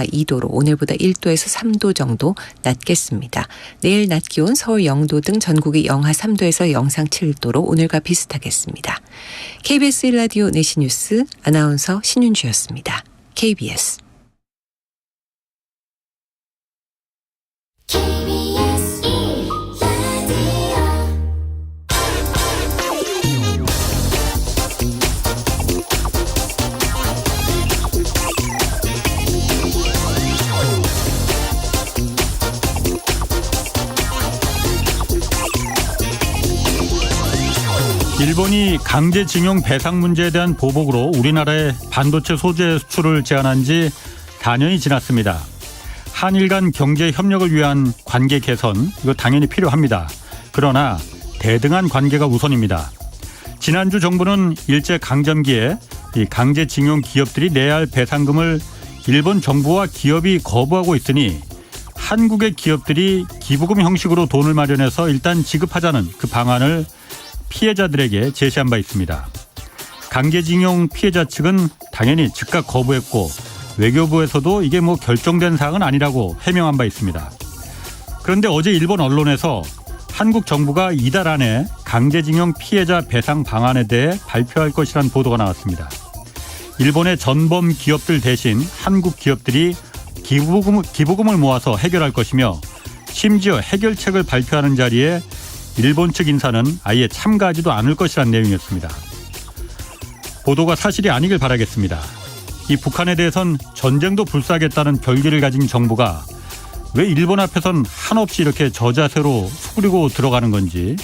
2도로 오늘보다 1도에서 3도 정도 낮겠습니다. 내일 낮 기온 서울 0도 등 전국이 영하 3도에서 영상 7도로 오늘과 비슷하겠습니다. KBS 1라디오 내시 뉴스 아나운서 신윤주였습니다. KBS 일본이 강제징용 배상 문제에 대한 보복으로 우리나라의 반도체 소재 수출을 제한한 지 4년이 지났습니다. 한일 간 경제 협력을 위한 관계 개선, 이거 당연히 필요합니다. 그러나 대등한 관계가 우선입니다. 지난주 정부는 일제강점기에 이 강제징용 기업들이 내야 할 배상금을 일본 정부와 기업이 거부하고 있으니 한국의 기업들이 기부금 형식으로 돈을 마련해서 일단 지급하자는 그 방안을 피해자들에게 제시한 바 있습니다. 강제징용 피해자 측은 당연히 즉각 거부했고 외교부에서도 이게 결정된 사항은 아니라고 해명한 바 있습니다. 그런데 어제 일본 언론에서 한국 정부가 이달 안에 강제징용 피해자 배상 방안에 대해 발표할 것이라는 보도가 나왔습니다. 일본의 전범 기업들 대신 한국 기업들이 기부금을 모아서 해결할 것이며 심지어 해결책을 발표하는 자리에 일본 측 인사는 아예 참가하지도 않을 것이라는 내용이었습니다. 보도가 사실이 아니길 바라겠습니다. 이 북한에 대해선 전쟁도 불사하겠다는 결기를 가진 정부가 왜 일본 앞에선 한없이 이렇게 저자세로 수그리고 들어가는 건지,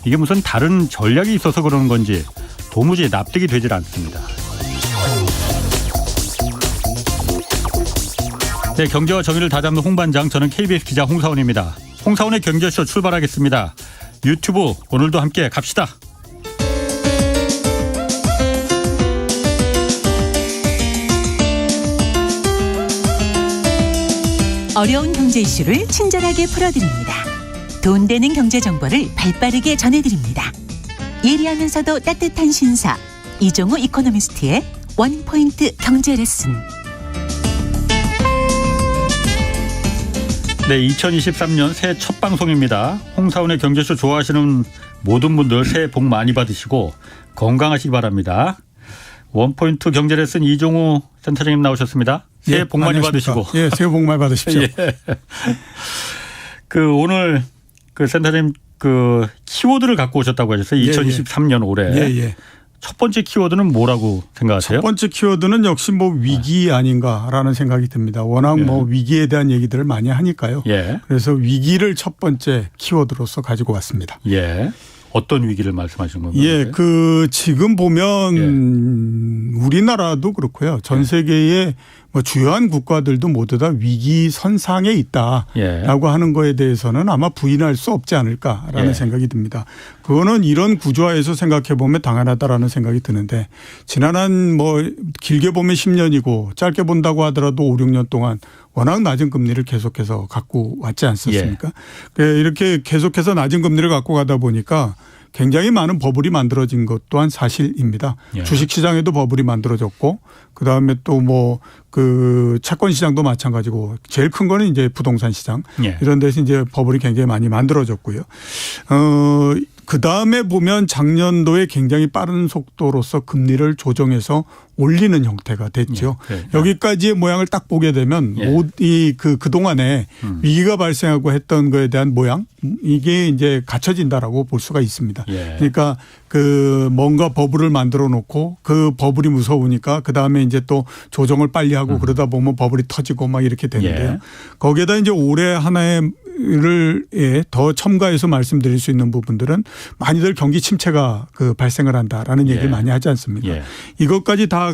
이게 무슨 다른 전략이 있어서 그러는 건지 도무지 납득이 되질 않습니다. 네, 경제와 정의를 다잡는 홍반장, 저는 KBS 기자 홍사원입니다. 홍사원의 경제쇼 출발하겠습니다. 유튜브 오늘도 함께 갑시다. 어려운 경제 이슈를 친절하게 풀어드립니다. 돈 되는 경제 정보를 발빠르게 전해드립니다. 예리하면서도 따뜻한 신사, 이종우 이코노미스트의 원포인트 경제 레슨. 네, 2023년 새해 첫 방송입니다. 홍사원의 경제쇼 좋아하시는 모든 분들 새해 복 많이 받으시고 건강하시기 바랍니다. 원포인트 경제 레슨 이종우 센터장님 나오셨습니다. 새해 복 많이 받으시고. 예, 새해 복 많이 받으십시오. 예. 오늘 센터장님 키워드를 갖고 오셨다고 하셨어요. 2023년 올해. 예. 첫 번째 키워드는 뭐라고 생각하세요? 첫 번째 키워드는 역시 위기 아닌가라는 생각이 듭니다. 워낙 위기에 대한 얘기들을 많이 하니까요. 예. 그래서 위기를 첫 번째 키워드로서 가지고 왔습니다. 예. 어떤 위기를 말씀하시는 건가요? 예, 지금 보면 우리나라도 그렇고요. 전 세계의 주요한 국가들도 모두 다 위기 선상에 있다라고 하는 거에 대해서는 아마 부인할 수 없지 않을까라는 생각이 듭니다. 그거는 이런 구조화에서 생각해 보면 당연하다라는 생각이 드는데, 지난 한 길게 보면 10년이고 짧게 본다고 하더라도 5, 6년 동안 워낙 낮은 금리를 계속해서 갖고 왔지 않습니까? 이렇게 계속해서 낮은 금리를 갖고 가다 보니까 굉장히 많은 버블이 만들어진 것 또한 사실입니다. 주식시장에도 버블이 만들어졌고, 그다음에 또 채권 시장도 마찬가지고, 제일 큰 거는 이제 부동산 시장. 이런 데서 이제 버블이 굉장히 많이 만들어졌고요. 그다음에 보면 작년도에 굉장히 빠른 속도로서 금리를 조정해서 올리는 형태가 됐죠. 여기까지의 모양을 딱 보게 되면 그동안에 위기가 발생하고 했던 거에 대한 모양, 이게 이제 갖춰진다라고 볼 수가 있습니다. 그러니까 뭔가 버블을 만들어 놓고 그 버블이 무서우니까 그다음에 이제 또 조정을 빨리 하고 그러다 보면 버블이 터지고 막 이렇게 되는데요. 거기에다 이제 올해 하나를 더 첨가해서 말씀드릴 수 있는 부분들은 많이들 경기 침체가 발생을 한다라는 얘기를 많이 하지 않습니까? 이것까지 다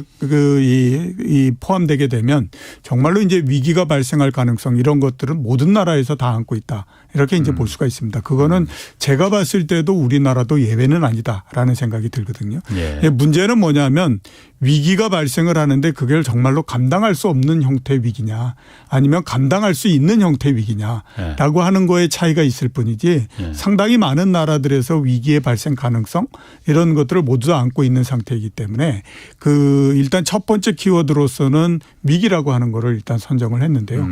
포함되게 되면 정말로 이제 위기가 발생할 가능성, 이런 것들은 모든 나라에서 다 안고 있다, 이렇게 이제 볼 수가 있습니다. 그거는 제가 봤을 때도 우리나라도 예외는 아니다라는 생각이 들거든요. 문제는 뭐냐면 위기가 발생을 하는데 그걸 정말로 감당할 수 없는 형태의 위기냐, 아니면 감당할 수 있는 형태의 위기냐라고 라고 하는 거에 차이가 있을 뿐이지 예. 상당히 많은 나라들에서 위기의 발생 가능성 이런 것들을 모두 다 안고 있는 상태이기 때문에 일단 첫 번째 키워드로서는 위기라고 하는 거를 일단 선정을 했는데요.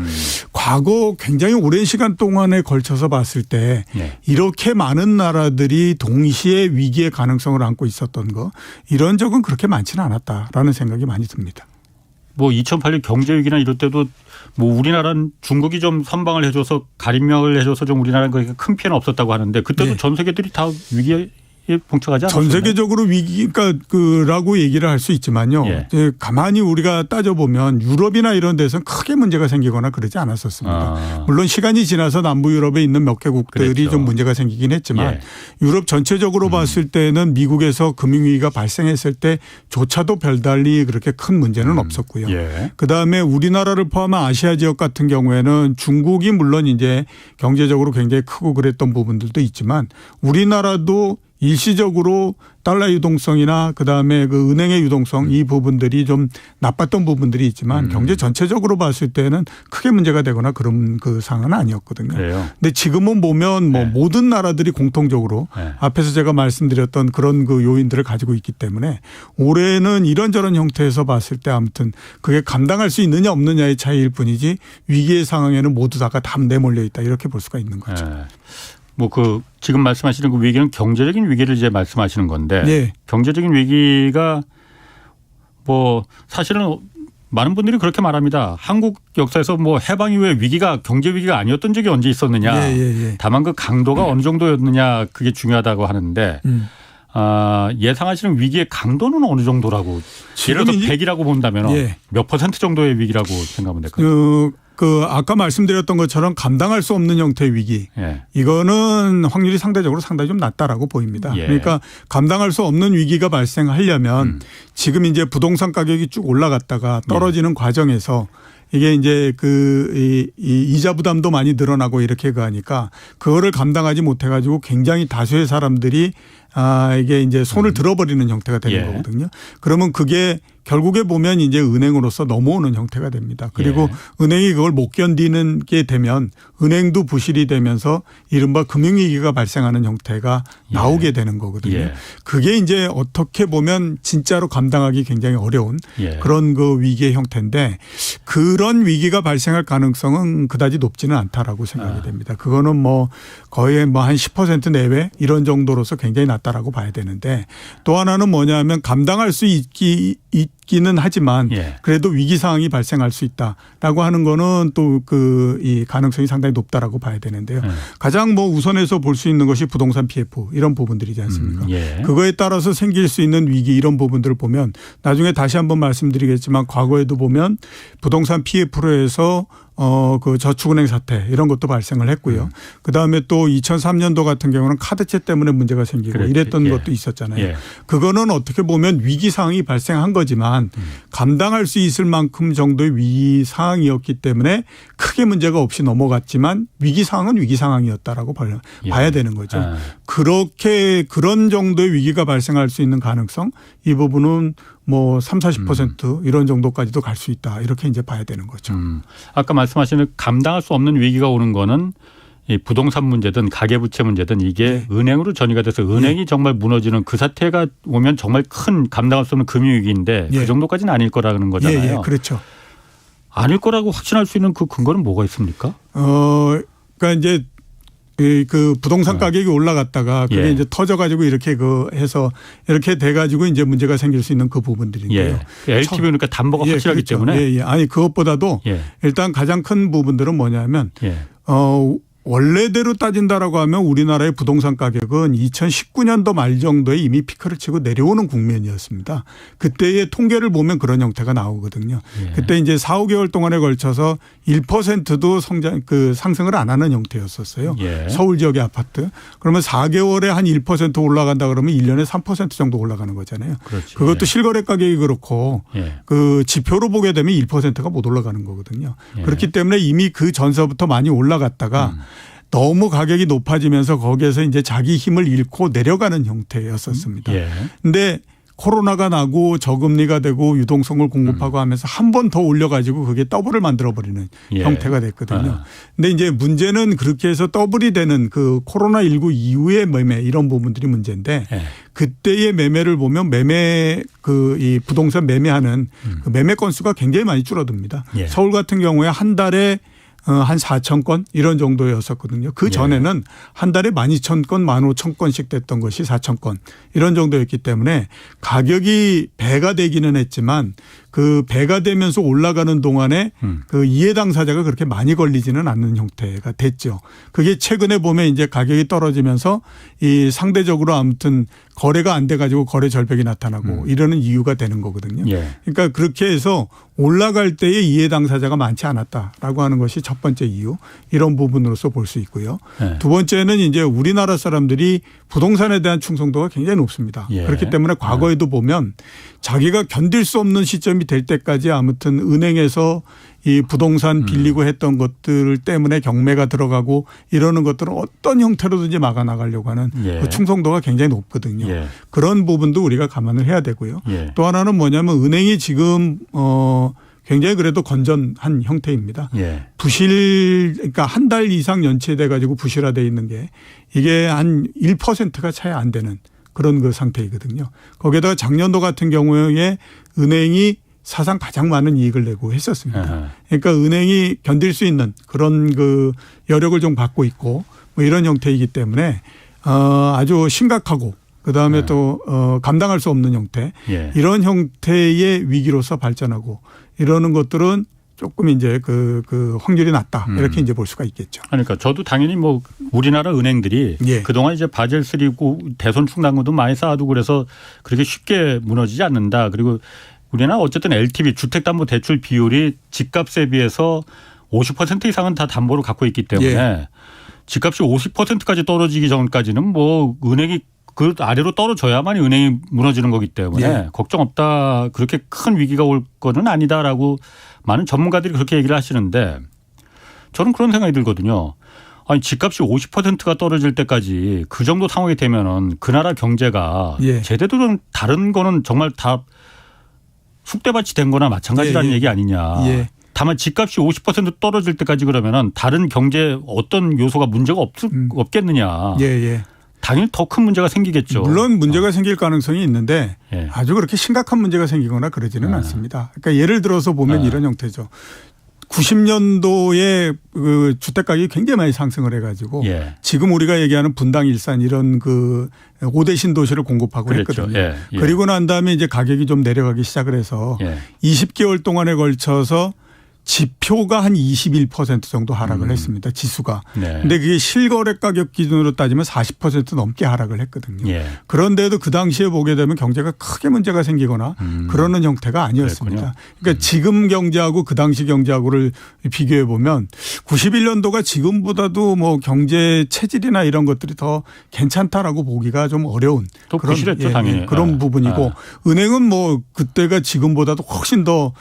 과거 굉장히 오랜 시간 동안에 걸쳐서 봤을 때 예. 이렇게 많은 나라들이 동시에 위기의 가능성을 안고 있었던 거 이런 적은 그렇게 많지는 않았다라는 생각이 많이 듭니다. 뭐 2008년 경제위기나 이럴 때도 뭐 우리나라는 중국이 좀 선방을 해줘서 가림막을 해줘서 좀 우리나라는 그렇게 큰 피해는 없었다고 하는데 그때도 네. 전 세계들이 다 위기에 봉착하지 않았나요? 전 세계적으로 위기가 라고 얘기를 할 수 있지만요. 예. 이제 가만히 우리가 따져보면 유럽이나 이런 데서는 크게 문제가 생기거나 그러지 않았었습니다. 물론 시간이 지나서 남부 유럽에 있는 몇 개국들이 그랬죠. 좀 문제가 생기긴 했지만 예. 유럽 전체적으로 봤을 때는 미국에서 금융위기가 발생했을 때조차도 별달리 그렇게 큰 문제는 없었고요. 예. 그다음에 우리나라를 포함한 아시아 지역 같은 경우에는 중국이 물론 이제 경제적으로 굉장히 크고 그랬던 부분들도 있지만 우리나라도 일시적으로 달러 유동성이나 그다음에 그 은행의 유동성 이 부분들이 좀 나빴던 부분들이 있지만 경제 전체적으로 봤을 때는 크게 문제가 되거나 그런 그 상황은 아니었거든요. 그래요. 근데 지금은 보면 뭐 네. 모든 나라들이 공통적으로 네. 앞에서 제가 말씀드렸던 그런 그 요인들을 가지고 있기 때문에 올해는 이런저런 형태에서 봤을 때 아무튼 그게 감당할 수 있느냐 없느냐의 차이일 뿐이지 위기의 상황에는 모두 다가 다 내몰려 있다 이렇게 볼 수가 있는 거죠. 네. 뭐 지금 말씀하시는 그 위기는 경제적인 위기를 이제 말씀하시는 건데 네. 경제적인 위기가 뭐 사실은 많은 분들이 그렇게 말합니다. 한국 역사에서 뭐 해방 이후에 위기가 경제 위기가 아니었던 적이 언제 있었느냐. 예. 다만 그 강도가 어느 정도였느냐 그게 중요하다고 하는데 예상하시는 위기의 강도는 어느 정도라고 예를 들어 100이라고 본다면 예. 몇 % 정도의 위기라고 생각하면 될까요? 아까 말씀드렸던 것처럼 감당할 수 없는 형태의 위기. 예. 이거는 확률이 상대적으로 상당히 좀 낮다라고 보입니다. 예. 그러니까 감당할 수 없는 위기가 발생하려면 지금 이제 부동산 가격이 쭉 올라갔다가 떨어지는 과정에서 이게 이제 이 이자 부담도 많이 늘어나고 이렇게 가니까 그거를 감당하지 못해 가지고 굉장히 다수의 사람들이 이게 이제 손을 들어버리는 형태가 되는 예. 거거든요. 그러면 그게 결국에 보면 이제 은행으로서 넘어오는 형태가 됩니다. 그리고 은행이 그걸 못 견디는 게 되면 은행도 부실이 되면서 이른바 금융위기가 발생하는 형태가 나오게 되는 거거든요. 예. 그게 이제 어떻게 보면 진짜로 감당하기 굉장히 어려운 그런 그 위기의 형태인데 그런 위기가 발생할 가능성은 그다지 높지는 않다라고 생각이 됩니다. 그거는 뭐 거의 뭐 한 10% 내외 이런 정도로서 굉장히 낮다라고 봐야 되는데 또 하나는 뭐냐면 감당할 수 있기는 하지만 그래도 위기 상황이 발생할 수 있다라고 하는 거는 또 이 가능성이 상당히 높다라고 봐야 되는데요. 가장 뭐 우선해서 볼 수 있는 것이 부동산 PF 이런 부분들이지 않습니까? 그거에 따라서 생길 수 있는 위기 이런 부분들을 보면 나중에 다시 한번 말씀드리겠지만 과거에도 보면 부동산 PF로 해서 그 저축은행 사태 이런 것도 발생을 했고요. 그다음에 또 2003년도 같은 경우는 카드채 때문에 문제가 생기고 그렇지. 이랬던 것도 있었잖아요. 그거는 어떻게 보면 위기 상황이 발생한 거지만 감당할 수 있을 만큼 정도의 위기 상황이었기 때문에 크게 문제가 없이 넘어갔지만 위기 상황은 위기 상황이었다라고 봐야 되는 거죠. 그렇게 그런 정도의 위기가 발생할 수 있는 가능성 이 부분은 뭐 30-40% 이런 정도까지도 갈 수 있다. 이렇게 이제 봐야 되는 거죠. 아까 말씀하시는 감당할 수 없는 위기가 오는 거는 이 부동산 문제든 가계부채 문제든 이게 은행으로 전이가 돼서 은행이 정말 무너지는 그 사태가 오면 정말 큰 감당할 수 없는 금융위기인데 그 정도까지는 아닐 거라는 거잖아요. 그렇죠. 아닐 거라고 확신할 수 있는 그 근거는 뭐가 있습니까? 그러니까 이제 그 부동산 가격이 올라갔다가 그게 이제 터져가지고 이렇게 해서 이렇게 돼가지고 이제 문제가 생길 수 있는 그 부분들인데요. LTV 그러니까 담보가 확실하기 그렇죠. 때문에. 아니 그것보다도 일단 가장 큰 부분들은 뭐냐면 원래대로 따진다라고 하면 우리나라의 부동산 가격은 2019년도 말 정도에 이미 피크를 치고 내려오는 국면이었습니다. 그때의 통계를 보면 그런 형태가 나오거든요. 그때 이제 4-5개월 동안에 걸쳐서 1%도 상승을 안 하는 형태였었어요. 서울 지역의 아파트. 그러면 4개월에 한 1% 올라간다 그러면 1년에 3% 정도 올라가는 거잖아요. 그렇지. 그것도 실거래 가격이 그렇고 그 지표로 보게 되면 1%가 못 올라가는 거거든요. 그렇기 때문에 이미 그 전서부터 많이 올라갔다가 너무 가격이 높아지면서 거기에서 이제 자기 힘을 잃고 내려가는 형태였었습니다. 그런데 코로나가 나고 저금리가 되고 유동성을 공급하고 하면서 한 번 더 올려가지고 그게 더블을 만들어버리는 형태가 됐거든요. 근데 이제 문제는 그렇게 해서 더블이 되는 그 코로나19 이후의 매매 이런 부분들이 문제인데 그때의 매매를 보면 이 부동산 매매하는 그 매매 건수가 굉장히 많이 줄어듭니다. 서울 같은 경우에 한 달에 한 4천 건 이런 정도였었거든요. 그 전에는 한 달에 12,000건, 15,000건씩 됐던 것이 4,000건 이런 정도였기 때문에 가격이 배가 되기는 했지만 그 배가 되면서 올라가는 동안에 그 이해 당사자가 그렇게 많이 걸리지는 않는 형태가 됐죠. 그게 최근에 보면 이제 가격이 떨어지면서 이 상대적으로 아무튼 거래가 안 돼 가지고 거래 절벽이 나타나고 이러는 이유가 되는 거거든요. 그러니까 그렇게 해서 올라갈 때에 이해 당사자가 많지 않았다라고 하는 것이 첫 번째 이유 이런 부분으로서 볼 수 있고요. 두 번째는 이제 우리나라 사람들이 부동산에 대한 충성도가 굉장히 높습니다. 그렇기 때문에 과거에도 보면 자기가 견딜 수 없는 시점이 될 때까지 아무튼 은행에서 이 부동산 빌리고 했던 것들 때문에 경매가 들어가고 이러는 것들은 어떤 형태로든지 막아 나가려고 하는 그 충성도가 굉장히 높거든요. 그런 부분도 우리가 감안을 해야 되고요. 또 하나는 뭐냐면 은행이 지금 굉장히 그래도 건전한 형태입니다. 그러니까 한 달 이상 연체돼 가지고 부실화되어 있는 게 이게 한 1%가 차이 안 되는 그런 그 상태이거든요. 거기에다가 작년도 같은 경우에 은행이 사상 가장 많은 이익을 내고 했었습니다. 그러니까 은행이 견딜 수 있는 그런 그 여력을 좀 갖고 있고 뭐 이런 형태이기 때문에 아주 심각하고 그다음에 또 감당할 수 없는 형태 이런 형태의 위기로서 발전하고 이러는 것들은 조금 이제 그 확률이 낮다 이렇게 이제 볼 수가 있겠죠. 그러니까 저도 당연히 뭐 우리나라 은행들이 그동안 이제 바젤 3고 대손 충당금도 많이 쌓아두고 그래서 그렇게 쉽게 무너지지 않는다. 그리고 우리나라 어쨌든 LTV 주택담보대출 비율이 집값에 비해서 50% 이상은 다 담보로 갖고 있기 때문에 집값이 50%까지 떨어지기 전까지는 뭐 은행이 그 아래로 떨어져야만 은행이 무너지는 거기 때문에 걱정 없다. 그렇게 큰 위기가 올 거는 아니다라고 많은 전문가들이 그렇게 얘기를 하시는데 저는 그런 생각이 들거든요. 아니 집값이 50%가 떨어질 때까지 그 정도 상황이 되면은 그 나라 경제가 제대로 다른 거는 정말 다 쑥대밭이 된 거나 마찬가지라는 얘기 아니냐. 다만 집값이 50% 떨어질 때까지 그러면은 다른 경제 어떤 요소가 문제가 없겠느냐. 당연히 더 큰 문제가 생기겠죠. 물론 문제가 생길 가능성이 있는데 아주 그렇게 심각한 문제가 생기거나 그러지는 않습니다. 그러니까 예를 들어서 보면 이런 형태죠. 90년도에 그 주택 가격이 굉장히 많이 상승을 해가지고 지금 우리가 얘기하는 분당 일산 이런 그 5대 신도시를 공급하고 했거든요. 그리고 난 다음에 이제 가격이 좀 내려가기 시작을 해서 20개월 동안에 걸쳐서 지표가 한 21% 정도 하락을 했습니다. 지수가. 그런데 그게 실거래 가격 기준으로 따지면 40% 넘게 하락을 했거든요. 그런데도 그 당시에 보게 되면 경제가 크게 문제가 생기거나 그러는 형태가 아니었습니다. 그러니까 지금 경제하고 그 당시 경제하고를 비교해 보면 91년도가 지금보다도 뭐 경제 체질이나 이런 것들이 더 괜찮다라고 보기가 좀 어려운 또 그런 부실했죠, 당연히. 그런 부분이고 은행은 뭐 그때가 지금보다도 훨씬 더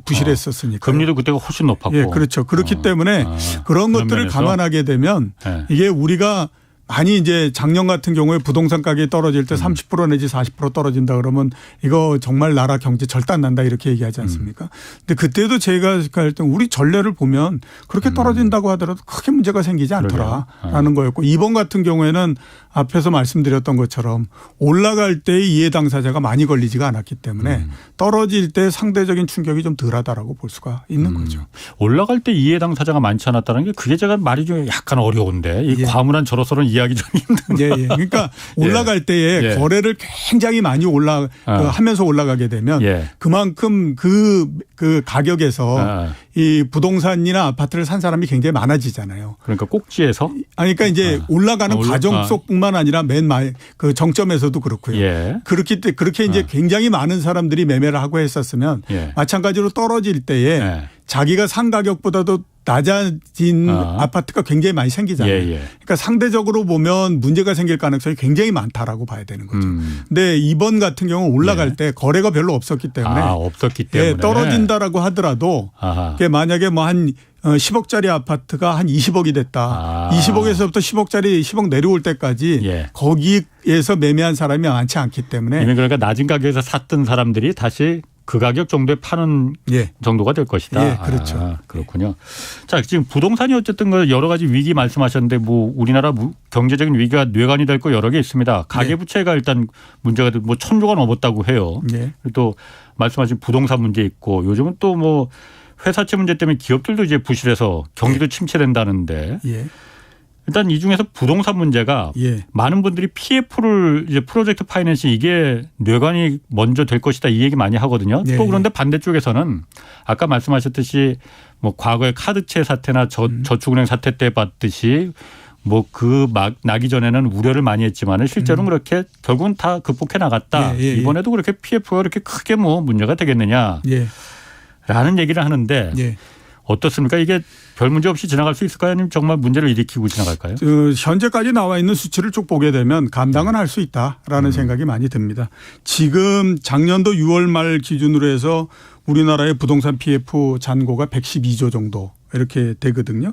부실했었으니까. 금리도 그때가 훨씬 높았고. 그렇죠. 그렇기 때문에 그런 것들을 감안하게 되면 이게 우리가 많이 이제 작년 같은 경우에 부동산 가격이 떨어질 때 30% 내지 40% 떨어진다 그러면 이거 정말 나라 경제 절단 난다 이렇게 얘기하지 않습니까? 근데 그때도 제가 할 때 우리 전례를 보면 그렇게 떨어진다고 하더라도 크게 문제가 생기지 않더라라는 거였고 이번 같은 경우에는 앞에서 말씀드렸던 것처럼 올라갈 때 이해 당사자가 많이 걸리지가 않았기 때문에 떨어질 때 상대적인 충격이 좀 덜하다라고 볼 수가 있는 거죠. 올라갈 때 이해 당사자가 많지 않았다는 게 그게 제가 말이 좀 약간 어려운데 이 과문한 저로서는 이야기 좀 힘든데. 그러니까 올라갈 때에 거래를 굉장히 많이 하면서 올라가게 되면 그만큼 그 가격에서 이 부동산이나 아파트를 산 사람이 굉장히 많아지잖아요. 그러니까 꼭지에서? 그러니까 이제 올라가는 과정 속뿐만 아니라 맨 그 정점에서도 그렇고요. 그렇게 이제 굉장히 많은 사람들이 매매를 하고 했었으면 마찬가지로 떨어질 때에 자기가 산 가격보다도 낮아진 아파트가 굉장히 많이 생기잖아요. 예, 예. 그러니까 상대적으로 보면 문제가 생길 가능성이 굉장히 많다라고 봐야 되는 거죠. 근데 이번 같은 경우는 올라갈 때 거래가 별로 없었기 때문에 없었기 때문에 떨어진다라고 하더라도 만약에 뭐 한 10억짜리 아파트가 한 20억이 됐다. 20억에서부터 10억짜리 10억 내려올 때까지 거기에서 매매한 사람이 많지 않기 때문에 이미 그러니까 낮은 가격에서 샀던 사람들이 다시 그 가격 정도에 파는 정도가 될 것이다. 예, 그렇죠. 그렇군요. 자, 지금 부동산이 어쨌든 여러 가지 위기 말씀하셨는데 뭐 우리나라 경제적인 위기가 뇌관이 될 거 여러 개 있습니다. 가계부채가 일단 문제가 뭐 1,000조가 넘었다고 해요. 또 말씀하신 부동산 문제 있고 요즘은 또 뭐 회사채 문제 때문에 기업들도 이제 부실해서 경기도 침체된다는데 일단 이 중에서 부동산 문제가 많은 분들이 PF를 이제 프로젝트 파이낸싱 이게 뇌관이 먼저 될 것이다 이 얘기 많이 하거든요. 또 그런데 반대쪽에서는 아까 말씀하셨듯이 뭐 과거의 카드채 사태나 저축은행 사태 때 봤듯이 뭐 나기 전에는 우려를 많이 했지만 실제로는 그렇게 결국은 다 극복해 나갔다. 이번에도 그렇게 PF가 그렇게 크게 뭐 문제가 되겠느냐. 라는 얘기를 하는데 어떻습니까? 이게 별 문제 없이 지나갈 수 있을까요? 아니면 정말 문제를 일으키고 지나갈까요? 현재까지 나와 있는 수치를 쭉 보게 되면 감당은 할 수 있다라는 생각이 많이 듭니다. 지금 작년도 6월 말 기준으로 해서 우리나라의 부동산 PF 잔고가 112조 정도 이렇게 되거든요.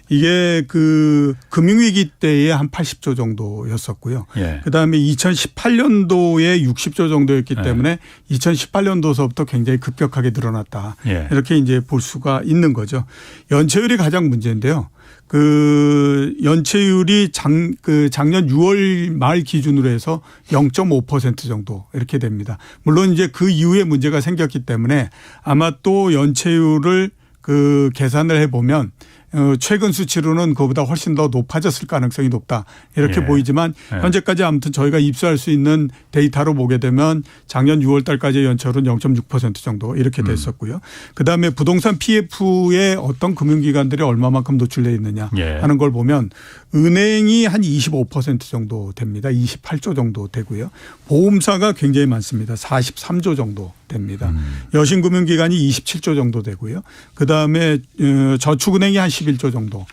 이게 그 금융위기 때에 한 80조 정도였었고요. 그다음에 2018년도에 60조 정도였기 때문에 2018년도서부터 굉장히 급격하게 늘어났다. 이렇게 이제 볼 수가 있는 거죠. 연체율이 가장 문제인데요. 그 연체율이 작년 6월 말 기준으로 해서 0.5% 정도 이렇게 됩니다. 물론 이제 그 이후에 문제가 생겼기 때문에 아마 또 연체율을 계산을 해보면 최근 수치로는 그보다 훨씬 더 높아졌을 가능성이 높다. 이렇게 보이지만 현재까지 아무튼 저희가 입수할 수 있는 데이터로 보게 되면 작년 6월 달까지의 연체율은 0.6% 정도 이렇게 됐었고요. 그다음에 부동산 PF에 어떤 금융기관들이 얼마만큼 노출되어 있느냐 하는 걸 보면 은행이 한 25% 정도 됩니다. 28조 정도 되고요. 보험사가 굉장히 많습니다. 43조 정도 됩니다. 여신금융기관이 27조 정도 되고요. 그다음에 저축은행이 한 11조 정도.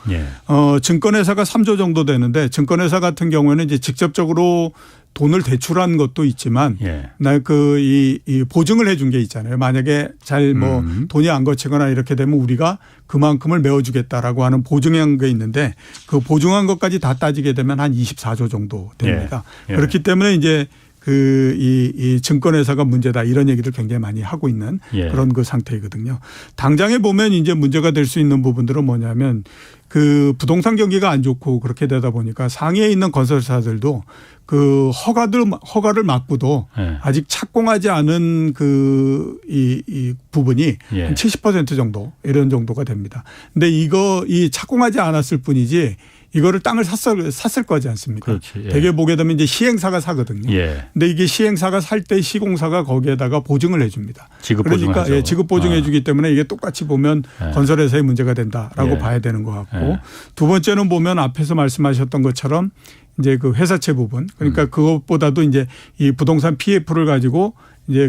증권회사가 3조 정도 되는데 증권회사 같은 경우에는 이제 직접적으로 돈을 대출한 것도 있지만 이 보증을 해준 게 있잖아요. 만약에 잘 뭐 돈이 안 거치거나 이렇게 되면 우리가 그만큼을 메워주겠다라고 하는 보증한 게 있는데 그 보증한 것까지 다 따지게 되면 한 24조 정도 됩니다. 그렇기 때문에 이제 이 증권회사가 문제다 이런 얘기를 굉장히 많이 하고 있는 그런 그 상태이거든요. 당장에 보면 이제 문제가 될 수 있는 부분들은 뭐냐면 그 부동산 경기가 안 좋고 그렇게 되다 보니까 상해에 있는 건설사들도 그 허가를 막고도 아직 착공하지 않은 이 부분이 한 70% 정도 이런 정도가 됩니다. 근데 이 착공하지 않았을 뿐이지 이거를 땅을 샀을 거지 않습니까? 대개 보게 되면 이제 시행사가 사거든요. 근데 이게 시행사가 살 때 시공사가 거기에다가 보증을 해줍니다. 그러니까 지급 보증해 주기 때문에 이게 똑같이 보면 건설회사의 문제가 된다라고 봐야 되는 것 같고 두 번째는 보면 앞에서 말씀하셨던 것처럼 이제 그 회사채 부분 그러니까 그것보다도 이제 이 부동산 PF를 가지고 이제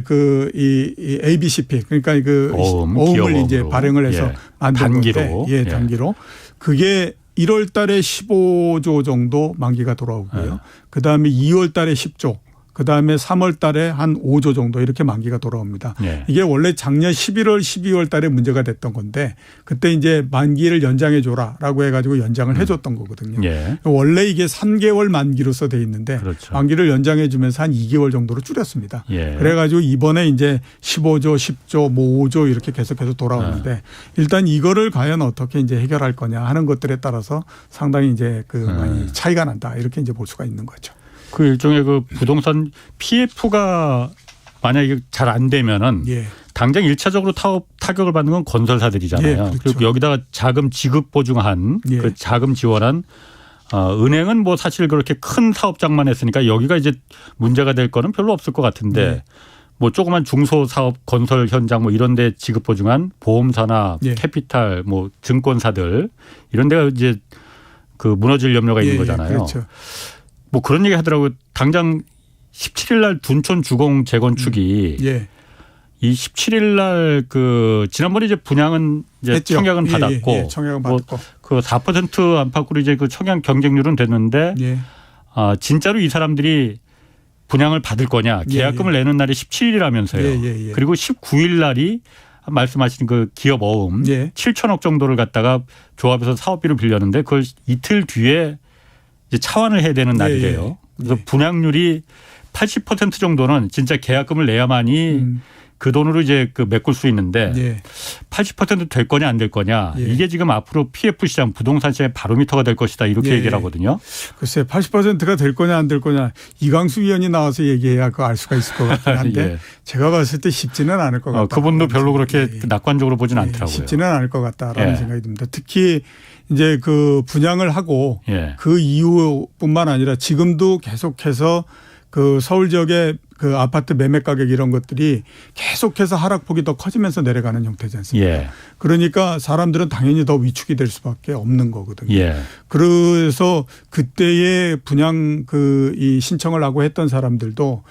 이 ABCP 그러니까 그 어음을 이제 발행을 해서 만든 건데 단기로 그게 1월 달에 15조 정도 만기가 돌아오고요. 그다음에 2월 달에 10조. 그다음에 3월 달에 한 5조 정도 이렇게 만기가 돌아옵니다. 이게 원래 작년 11월, 12월 달에 문제가 됐던 건데 그때 이제 만기를 연장해 줘라라고 해가지고 연장을 해줬던 거거든요. 원래 이게 3개월 만기로서 돼 있는데 만기를 연장해 주면서 한 2개월 정도로 줄였습니다. 그래가지고 이번에 이제 15조, 10조, 뭐 5조 이렇게 계속해서 돌아오는데 일단 이거를 과연 어떻게 이제 해결할 거냐 하는 것들에 따라서 상당히 이제 많이 차이가 난다 이렇게 이제 볼 수가 있는 거죠. 그 일종의 그 부동산 PF가 만약에 잘 안 되면은 당장 1차적으로 타격을 받는 건 건설사들이잖아요. 그리고 여기다가 자금 지급 보증한 그 자금 지원한 은행은 뭐 사실 그렇게 큰 사업장만 했으니까 여기가 이제 문제가 될 거는 별로 없을 것 같은데 뭐 조그만 중소사업 건설 현장 뭐 이런 데 지급 보증한 보험사나 캐피탈 뭐 증권사들 이런 데가 이제 그 무너질 염려가 있는 거잖아요. 그렇죠. 뭐 그런 얘기 하더라고요. 당장 17일 날 둔촌 주공 재건축이 이 17일 날 그 지난번에 이제 분양은 이제 했죠. 청약은 받았고, 예, 청약은 받았고, 그 4% 안팎으로 이제 그 청약 경쟁률은 됐는데, 예. 진짜로 이 사람들이 분양을 받을 거냐, 계약금을 내는 날이 17일이라면서요. 그리고 19일 날이 말씀하신 그 기업 어음 7천억 정도를 갖다가 조합에서 사업비로 빌렸는데 그걸 이틀 뒤에 이제 차환을 해야 되는 날이래요. 그래서 분양률이 80% 정도는 진짜 계약금을 내야만이 그 돈으로 이제 그 메꿀 수 있는데 80% 될 거냐 안 될 거냐 이게 지금 앞으로 PF 시장 부동산 시장의 바로미터가 될 것이다 이렇게 얘기를 하거든요. 글쎄 80%가 될 거냐 안 될 거냐 이광수 위원이 나와서 얘기해야 그 알 수가 있을 것 같긴 한데 제가 봤을 때 쉽지는 않을 것 같다. 그분도 별로 그렇게 낙관적으로 보진 않더라고요. 쉽지는 않을 것 같다라는 생각이 듭니다. 특히 이제 그 분양을 하고 그 이후뿐만 아니라 지금도 계속해서 그 서울 지역의 그 아파트 매매 가격 이런 것들이 계속해서 하락폭이 더 커지면서 내려가는 형태지 않습니까? 그러니까 사람들은 당연히 더 위축이 될 수밖에 없는 거거든요. 그래서 그때의 분양 이 신청을 하고 했던 사람들도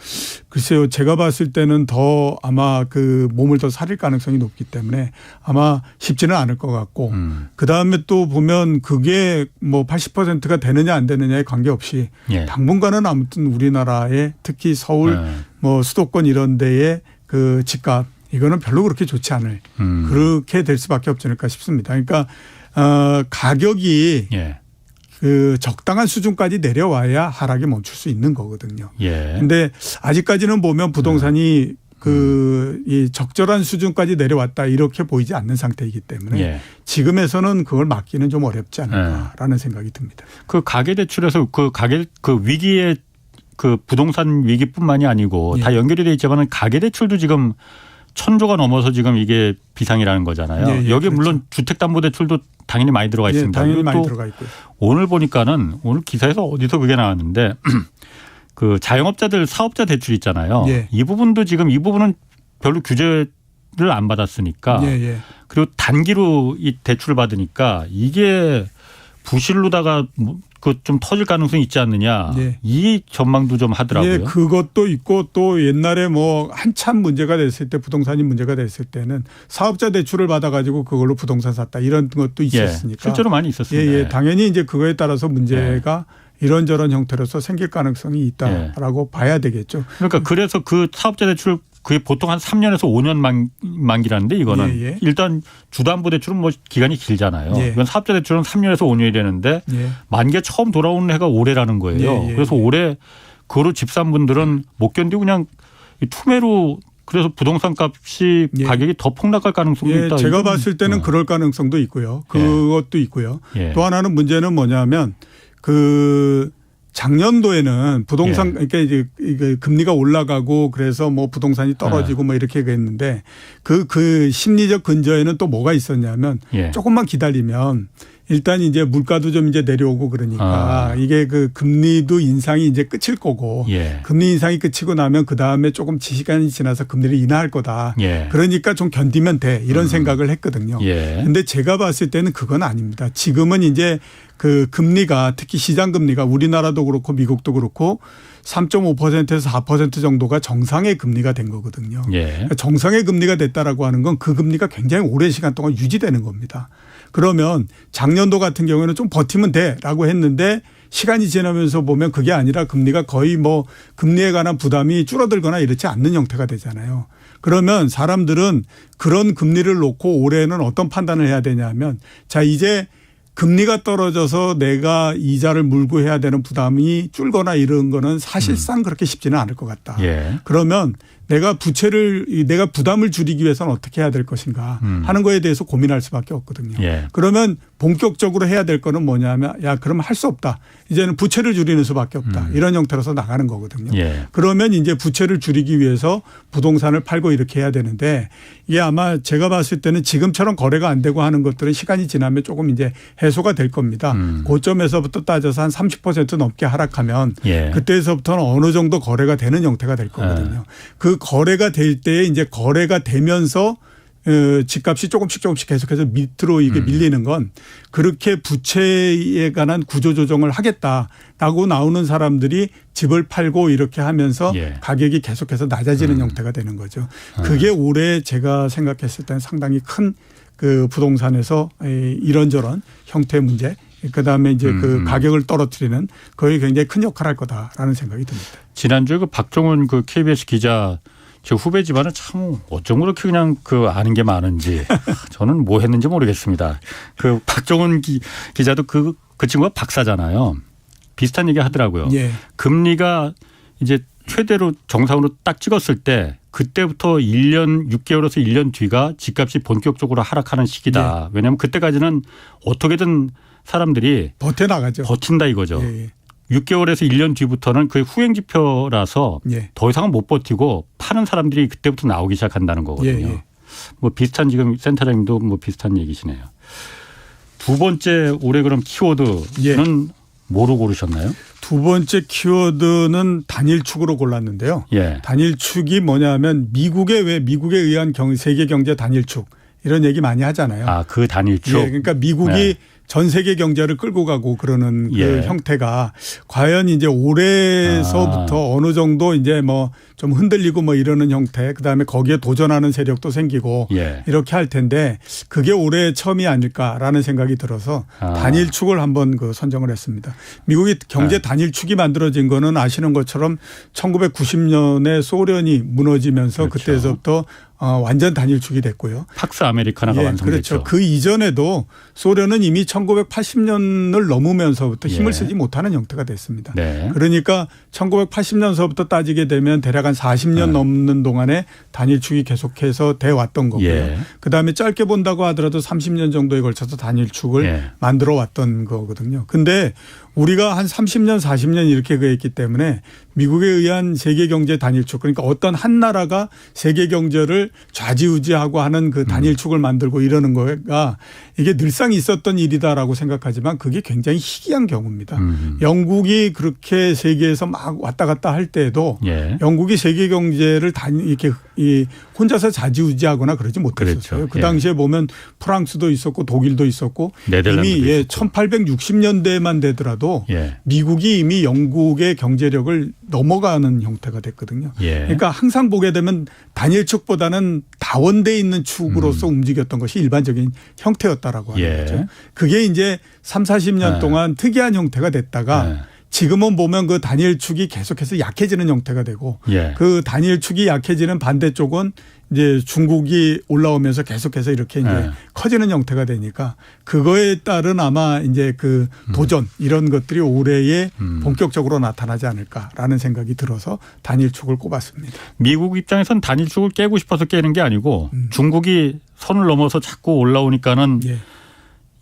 글쎄요 제가 봤을 때는 더 아마 그 몸을 더 사릴 가능성이 높기 때문에 아마 쉽지는 않을 것 같고 그다음에 또 보면 그게 뭐 80%가 되느냐 안 되느냐에 관계없이 당분간은 아무튼 우리나라의 특히 서울 뭐 수도권 이런 데의 그 집값 이거는 별로 그렇게 좋지 않을 그렇게 될 수밖에 없지 않을까 싶습니다. 그러니까 가격이 그 적당한 수준까지 내려와야 하락이 멈출 수 있는 거거든요. 그런데 아직까지는 보면 부동산이 이 적절한 수준까지 내려왔다 이렇게 보이지 않는 상태이기 때문에 지금에서는 그걸 막기는 좀 어렵지 않을까라는 생각이 듭니다. 그 가계대출에서 그 위기의 그 부동산 위기뿐만이 아니고 다 연결이 돼 있지만 가계대출도 지금 1,000조가 넘어서 지금 이게 비상이라는 거잖아요. 여기 물론 주택담보대출도 당연히 많이 들어가 있습니다. 당연히 많이 들어가 있고요. 오늘 보니까는 오늘 기사에서 어디서 그게 나왔는데 그 자영업자들 사업자 대출 있잖아요. 이 부분도 지금 이 부분은 별로 규제를 안 받았으니까 그리고 단기로 이 대출을 받으니까 이게 부실로다가 그 좀 터질 가능성이 있지 않느냐. 이 전망도 좀 하더라고요. 그것도 있고 또 옛날에 뭐 한참 문제가 됐을 때 부동산이 문제가 됐을 때는 사업자 대출을 받아가지고 그걸로 부동산 샀다 이런 것도 있었으니까. 실제로 많이 있었습니다. 당연히 이제 그거에 따라서 문제가 이런저런 형태로서 생길 가능성이 있다라고 봐야 되겠죠. 그러니까 그래서 그 사업자 대출 그게 보통 한 3년에서 5년 만기라는데 이거는 일단 주담보대출은 뭐 기간이 길잖아요. 이건 사업자 대출은 3년에서 5년이 되는데 만기가 처음 돌아오는 해가 올해라는 거예요. 그래서 올해 그거로 집 산 분들은 못 견디고 그냥 투매로 그래서 부동산 값이 가격이 더 폭락할 가능성도 있다. 제가 봤을 때는 그럴 가능성도 있고요. 그것도 있고요. 또 하나는 문제는 뭐냐면 그 작년도에는 부동산 그러니까 이제 금리가 올라가고 그래서 뭐 부동산이 떨어지고 뭐 이렇게 했는데 그 심리적 근저에는 또 뭐가 있었냐면 조금만 기다리면 일단 이제 물가도 좀 이제 내려오고 그러니까 이게 그 금리도 인상이 이제 끝일 거고 금리 인상이 끝이고 나면 그 다음에 조금 시간이 지나서 금리를 인하할 거다. 그러니까 좀 견디면 돼 이런 생각을 했거든요. 그런데 제가 봤을 때는 그건 아닙니다. 지금은 이제 그 금리가 특히 시장 금리가 우리나라도 그렇고 미국도 그렇고 3.5%에서 4% 정도가 정상의 금리가 된 거거든요. 정상의 금리가 됐다라고 하는 건 그 금리가 굉장히 오랜 시간 동안 유지되는 겁니다. 그러면 작년도 같은 경우에는 좀 버티면 돼라고 했는데 시간이 지나면서 보면 그게 아니라 금리가 거의 뭐 금리에 관한 부담이 줄어들거나 이렇지 않는 형태가 되잖아요. 그러면 사람들은 그런 금리를 놓고 올해는 어떤 판단을 해야 되냐면 자 이제 금리가 떨어져서 내가 이자를 물고 해야 되는 부담이 줄거나 이런 거는 사실상 그렇게 쉽지는 않을 것 같다. 그러면 내가 부담을 줄이기 위해서는 어떻게 해야 될 것인가 하는 거에 대해서 고민할 수밖에 없거든요. 그러면 본격적으로 해야 될 거는 뭐냐면 그러면 할 수 없다. 이제는 부채를 줄이는 수밖에 없다. 이런 형태로서 나가는 거거든요. 그러면 이제 부채를 줄이기 위해서 부동산을 팔고 이렇게 해야 되는데 이게 아마 제가 봤을 때는 지금처럼 거래가 안 되고 하는 것들은 시간이 지나면 조금 이제 해소가 될 겁니다. 고점에서부터 따져서 한 30% 넘게 하락하면 그때서부터는 어느 정도 거래가 되는 형태가 될 거거든요. 그 거래가 될 때에 이제 거래가 되면서 집값이 조금씩 계속해서 밑으로 이게 밀리는 건 그렇게 부채에 관한 구조조정을 하겠다라고 나오는 사람들이 집을 팔고 이렇게 하면서 예. 가격이 계속해서 낮아지는 형태가 되는 거죠. 그게 올해 제가 생각했을 때는 상당히 큰 그 부동산에서 이런저런 형태의 문제 그다음에 이제 그 가격을 떨어뜨리는 거의 굉장히 큰 역할을 할 거다라는 생각이 듭니다. 지난주에 그 박종훈 그 KBS 기자 제 후배 집안은 참 어쩜 그렇게 그냥 그 아는 게 많은지 저는 뭐 했는지 모르겠습니다. 그 박종훈 기자도 그 친구가 박사잖아요. 비슷한 얘기 하더라고요. 예. 금리가 이제 최대로 정상으로 딱 찍었을 때 그때부터 1년 6개월에서 1년 뒤가 집값이 본격적으로 하락하는 시기다. 예. 왜냐하면 그때까지는 어떻게든 사람들이 버텨나가죠. 버틴다 이거죠. 예. 6개월에서 1년 뒤부터는 그게 후행 지표라서 예. 더 이상은 못 버티고 파는 사람들이 그때부터 나오기 시작한다는 거거든요. 예. 뭐 비슷한 지금 센터장님도 뭐 비슷한 얘기시네요. 두 번째 올해 그럼 키워드는 예. 뭐로 고르셨나요? 두 번째 키워드는 단일축으로 골랐는데요. 예. 단일축이 뭐냐면 미국에 의한 세계 경제 단일축 이런 얘기 많이 하잖아요. 아, 그 단일축. 예, 그러니까 미국이 네. 전 세계 경제를 끌고 가고 그러는 그 예. 형태가 과연 이제 올해서부터 어느 정도 이제 뭐 좀 흔들리고 뭐 이러는 형태 그다음에 거기에 도전하는 세력도 생기고 예. 이렇게 할 텐데 그게 올해 처음이 아닐까라는 생각이 들어서 단일축을 한번 그 선정을 했습니다. 미국이 경제 단일축이 만들어진 거는 아시는 것처럼 1990년에 소련이 무너지면서 그렇죠. 그때서부터 완전 단일축이 됐고요. 팍스 아메리카나가 예, 완성됐죠. 그렇죠. 그 이전에도 소련은 이미 1980년을 넘으면서부터 힘을 예. 쓰지 못하는 형태가 됐습니다. 네. 그러니까 1980년서부터 따지게 되면 대략 한 40년 넘는 동안에 단일축이 계속해서 돼 왔던 거고요. 예. 그다음에 짧게 본다고 하더라도 30년 정도에 걸쳐서 단일축을 예. 만들어 왔던 거거든요. 근데 우리가 한 30년, 40년 이렇게 했기 때문에 미국에 의한 세계 경제 단일축 그러니까 어떤 한 나라가 세계 경제를 좌지우지하고 하는 그 단일축을 만들고 이러는 거가 이게 늘상 있었던 일이다라고 생각하지만 그게 굉장히 희귀한 경우입니다. 영국이 그렇게 세계에서 막 왔다 갔다 할 때에도 예. 영국이 세계 경제를 이렇게 혼자서 좌지우지하거나 그러지 못했었어요. 그렇죠. 그 예. 당시에 보면 프랑스도 있었고 독일도 있었고 네덜란드도 이미 있었고. 1860년대만 되더라도 예. 미국이 이미 영국의 경제력을 넘어가는 형태가 됐거든요. 예. 그러니까 항상 보게 되면 단일축보다는 다원돼 있는 축으로서 움직였던 것이 일반적인 형태였다라고 하는 예. 거죠. 그게 이제 3, 40년 예. 동안 특이한 형태가 됐다가 예. 지금은 보면 그 단일축이 계속해서 약해지는 형태가 되고 예. 그 단일축이 약해지는 반대쪽은 이제 중국이 올라오면서 계속해서 이렇게 이제 예. 커지는 형태가 되니까 그거에 따른 아마 이제 그 도전 이런 것들이 올해에 본격적으로 나타나지 않을까라는 생각이 들어서 단일축을 꼽았습니다. 미국 입장에선 단일축을 깨고 싶어서 깨는 게 아니고 중국이 선을 넘어서 자꾸 올라오니까는 예.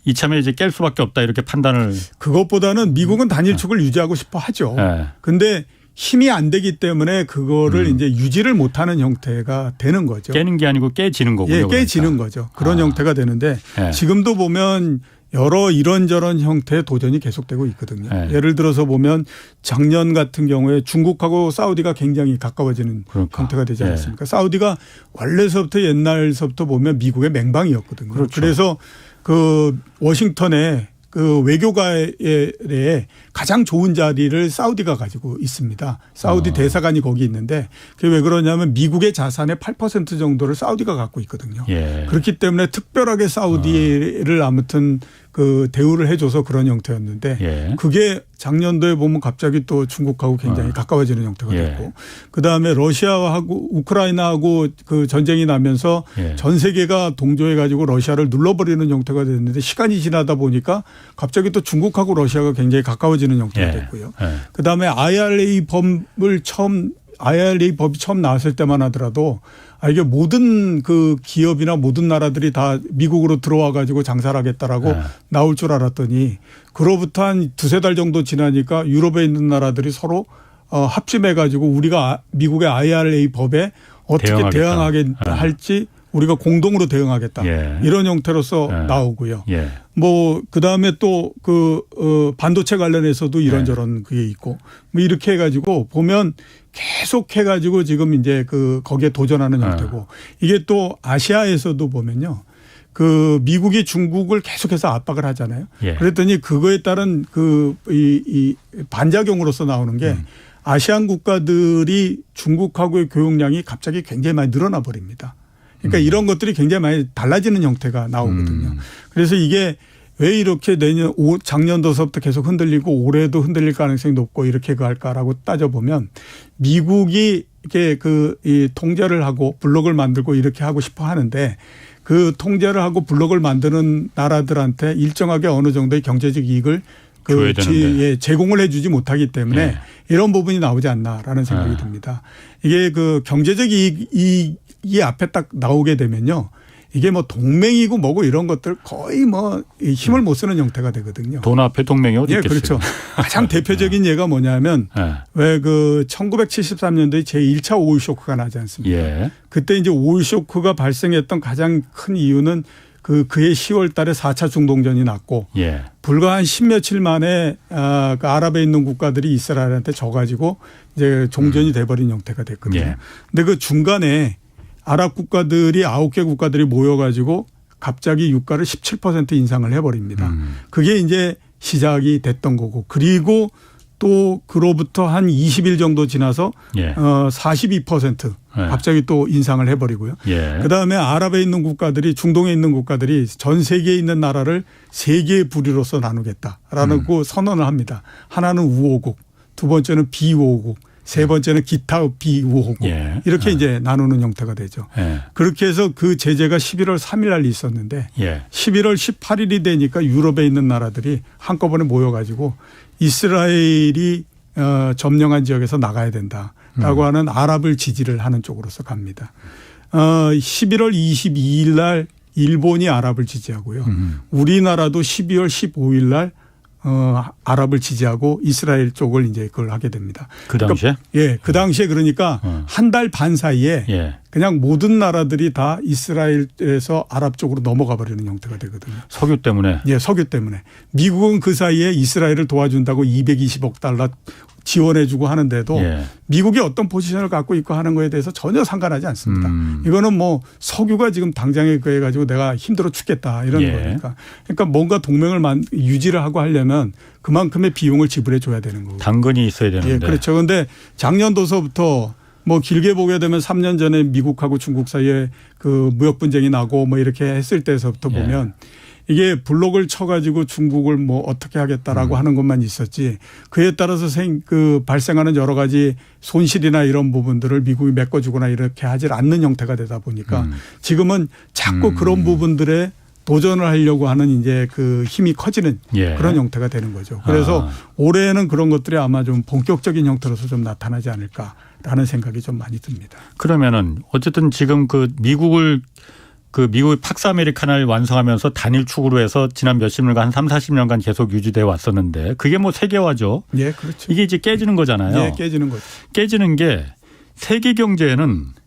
이참에 이제 깰 수밖에 없다 이렇게 판단을. 그것보다는 미국은 단일축을 유지하고 싶어 하죠. 예. 근데 힘이 안 되기 때문에 그거를 이제 유지를 못하는 형태가 되는 거죠. 깨는 게 아니고 깨지는 거고요. 예, 그러니까. 깨지는 거죠. 그런 형태가 되는데 예. 지금도 보면 여러 이런저런 형태의 도전이 계속되고 있거든요. 예. 예를 들어서 보면 작년 같은 경우에 중국하고 사우디가 굉장히 가까워지는 그러니까. 형태가 되지 예. 않았습니까? 사우디가 원래서부터 옛날서부터 보면 미국의 맹방이었거든요. 그렇죠. 그래서 그 워싱턴에 그 외교가에 가장 좋은 자리를 사우디가 가지고 있습니다. 사우디 대사관이 거기 있는데 그게 왜 그러냐면 미국의 자산의 8% 정도를 사우디가 갖고 있거든요. 예. 그렇기 때문에 특별하게 사우디를 아무튼 그 대우를 해줘서 그런 형태였는데 예. 그게 작년도에 보면 갑자기 또 중국하고 굉장히 가까워지는 형태가 예. 됐고 그다음에 러시아하고 우크라이나하고 그 전쟁이 나면서 예. 전 세계가 동조해 가지고 러시아를 눌러버리는 형태가 됐는데 시간이 지나다 보니까 갑자기 또 중국하고 러시아가 굉장히 가까워지는 형태가 예. 됐고요. 예. 그다음에 IRA 법이 처음 나왔을 때만 하더라도 이게 모든 그 기업이나 모든 나라들이 다 미국으로 들어와 가지고 장사를 하겠다라고 네. 나올 줄 알았더니 그로부터 한 두세 달 정도 지나니까 유럽에 있는 나라들이 서로 합심해 가지고 우리가 미국의 IRA 법에 어떻게 대응하겠다. 대응하게 네. 할지 우리가 공동으로 대응하겠다. 예. 이런 형태로서 예. 나오고요. 예. 뭐 그다음에 또 반도체 관련해서도 이런저런 그게 있고 뭐 이렇게 해가지고 보면 계속 해가지고 지금 이제 거기에 도전하는 형태고 이게 또 아시아에서도 보면요. 미국이 중국을 계속해서 압박을 하잖아요. 예. 그랬더니 그거에 따른 이 반작용으로서 나오는 게 아시안 국가들이 중국하고의 교역량이 갑자기 굉장히 많이 늘어나 버립니다. 그러니까 이런 것들이 굉장히 많이 달라지는 형태가 나오거든요. 그래서 이게 왜 이렇게 작년도서부터 계속 흔들리고 올해도 흔들릴 가능성이 높고 이렇게 할까라고 따져보면 미국이 이렇게 이 통제를 하고 블록을 만들고 이렇게 하고 싶어 하는데 그 통제를 하고 블록을 만드는 나라들한테 일정하게 어느 정도의 경제적 이익을 제공을 해주지 못하기 때문에 예. 이런 부분이 나오지 않나라는 생각이 듭니다. 이게 경제적 이익이 앞에 딱 나오게 되면요. 이게 뭐 동맹이고 뭐고 이런 것들 거의 뭐 힘을 못 쓰는 형태가 되거든요. 돈 앞에 동맹이 어디 있겠어요. 그렇죠. 가장 대표적인 예가 뭐냐면 왜 1973년도에 제1차 오일 쇼크가 나지 않습니까? 예. 그때 이제 오일 쇼크가 발생했던 가장 큰 이유는 그해 10월 달에 4차 중동전이 났고 예. 불과 한 10며칠 만에 아랍에 있는 국가들이 이스라엘한테 져가지고 이제 종전이 돼버린 형태가 됐거든요. 예. 근데 그 중간에 아랍 국가들이 9개 국가들이 모여가지고 갑자기 유가를 17% 인상을 해버립니다. 그게 이제 시작이 됐던 거고 그리고 또 그로부터 한 20일 정도 지나서 42% 갑자기 또 인상을 해버리고요. 그다음에 아랍에 있는 국가들이 중동에 있는 국가들이 전 세계에 있는 나라를 3개의 부류로서 나누겠다라는 그 선언을 합니다. 하나는 우호국, 두 번째는 비우호국, 세 번째는 기타 비우호국 이렇게 이제 나누는 형태가 되죠. 그렇게 해서 그 제재가 11월 3일 날 있었는데 11월 18일이 되니까 유럽에 있는 나라들이 한꺼번에 모여가지고 이스라엘이 점령한 지역에서 나가야 된다라고 하는 아랍을 지지를 하는 쪽으로서 갑니다. 11월 22일 날 일본이 아랍을 지지하고요. 우리나라도 12월 15일 날 아랍을 지지하고 이스라엘 쪽을 이제 그걸 하게 됩니다. 그 당시에? 그러니까 그 당시에 그러니까 한 달 반 사이에 그냥 모든 나라들이 다 이스라엘에서 아랍 쪽으로 넘어가 버리는 형태가 되거든요. 석유 때문에? 석유 때문에. 미국은 그 사이에 이스라엘을 도와준다고 220억 달러 지원해주고 하는데도 미국이 어떤 포지션을 갖고 있고 하는 거에 대해서 전혀 상관하지 않습니다. 이거는 뭐 석유가 지금 당장에 그래 가지고 내가 힘들어 죽겠다 이런 거니까. 그러니까 뭔가 동맹을 유지를 하고 하려면 그만큼의 비용을 지불해 줘야 되는 거고. 당근이 있어야 되는데. 그렇죠. 그런데 작년도서부터 뭐 길게 보게 되면 3년 전에 미국하고 중국 사이에 그 무역 분쟁이 나고 뭐 이렇게 했을 때서부터 보면 이게 블록을 쳐가지고 중국을 뭐 어떻게 하겠다라고 하는 것만 있었지 그에 따라서 발생하는 여러 가지 손실이나 이런 부분들을 미국이 메꿔주거나 이렇게 하질 않는 형태가 되다 보니까 지금은 자꾸 그런 부분들에 도전을 하려고 하는 이제 그 힘이 커지는 그런 형태가 되는 거죠. 그래서 올해는 그런 것들이 아마 좀 본격적인 형태로서 좀 나타나지 않을까라는 생각이 좀 많이 듭니다. 그러면은 어쨌든 지금 미국의 팍스 아메리카나를 완성하면서 단일 축으로 해서 지난 몇십 년간 한 3, 40년간 계속 유지되어 왔었는데 그게 뭐 세계화죠. 그렇죠. 이게 이제 깨지는 거잖아요. 깨지는 거죠. 깨지는 게 세계 경제에는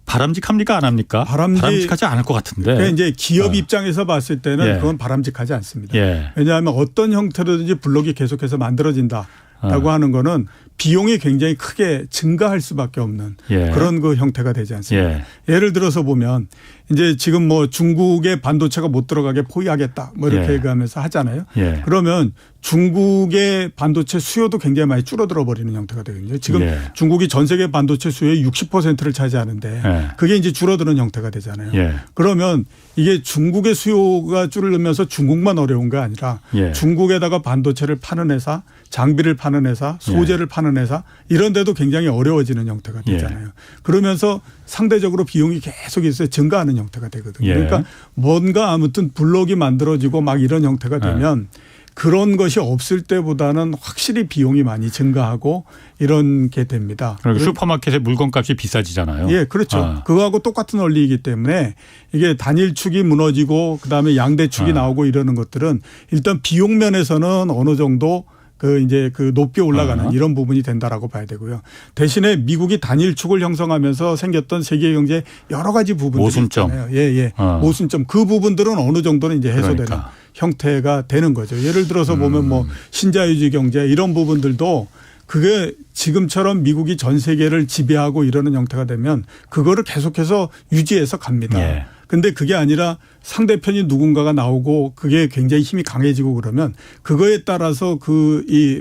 바람직합니까 안 합니까? 바람직하지 않을 것 같은데. 그러니까 이제 기업 입장에서 봤을 때는 그건 바람직하지 않습니다. 왜냐하면 어떤 형태로든지 블록이 계속해서 만들어진다라고 하는 거는 비용이 굉장히 크게 증가할 수밖에 없는 그런 그 형태가 되지 않습니까? 예를 들어서 보면 이제 지금 뭐 중국의 반도체가 못 들어가게 포위하겠다 뭐 이렇게 얘기하면서 하잖아요. 그러면 중국의 반도체 수요도 굉장히 많이 줄어들어 버리는 형태가 되거든요. 지금 중국이 전 세계 반도체 수요의 60%를 차지하는데 그게 이제 줄어드는 형태가 되잖아요. 그러면 이게 중국의 수요가 줄으면서 중국만 어려운 게 아니라 중국에다가 반도체를 파는 회사, 장비를 파는 회사, 소재를 파는 회사 이런 데도 굉장히 어려워지는 형태가 되잖아요. 그러면서 상대적으로 비용이 계속 있어요. 증가하는 형태가 되거든요. 그러니까 뭔가 아무튼 블록이 만들어지고 막 이런 형태가 되면 그런 것이 없을 때보다는 확실히 비용이 많이 증가하고 이런 게 됩니다. 그러니까 슈퍼마켓의 물건값이 비싸지잖아요. 그렇죠. 그거하고 똑같은 원리이기 때문에 이게 단일축이 무너지고 그다음에 양대축이 나오고 이러는 것들은 일단 비용 면에서는 어느 정도 이제 높게 올라가는 이런 부분이 된다라고 봐야 되고요. 대신에 미국이 단일축을 형성하면서 생겼던 세계 경제 여러 가지 부분들이 모순점. 있잖아요. 예. 모순점. 그 부분들은 어느 정도는 이제 해소되는 그러니까. 형태가 되는 거죠. 예를 들어서 보면 뭐 신자유주의 경제 이런 부분들도 그게 지금처럼 미국이 전 세계를 지배하고 이러는 형태가 되면 그거를 계속해서 유지해서 갑니다. 예. 근데 그게 아니라 상대편이 누군가가 나오고 그게 굉장히 힘이 강해지고 그러면 그거에 따라서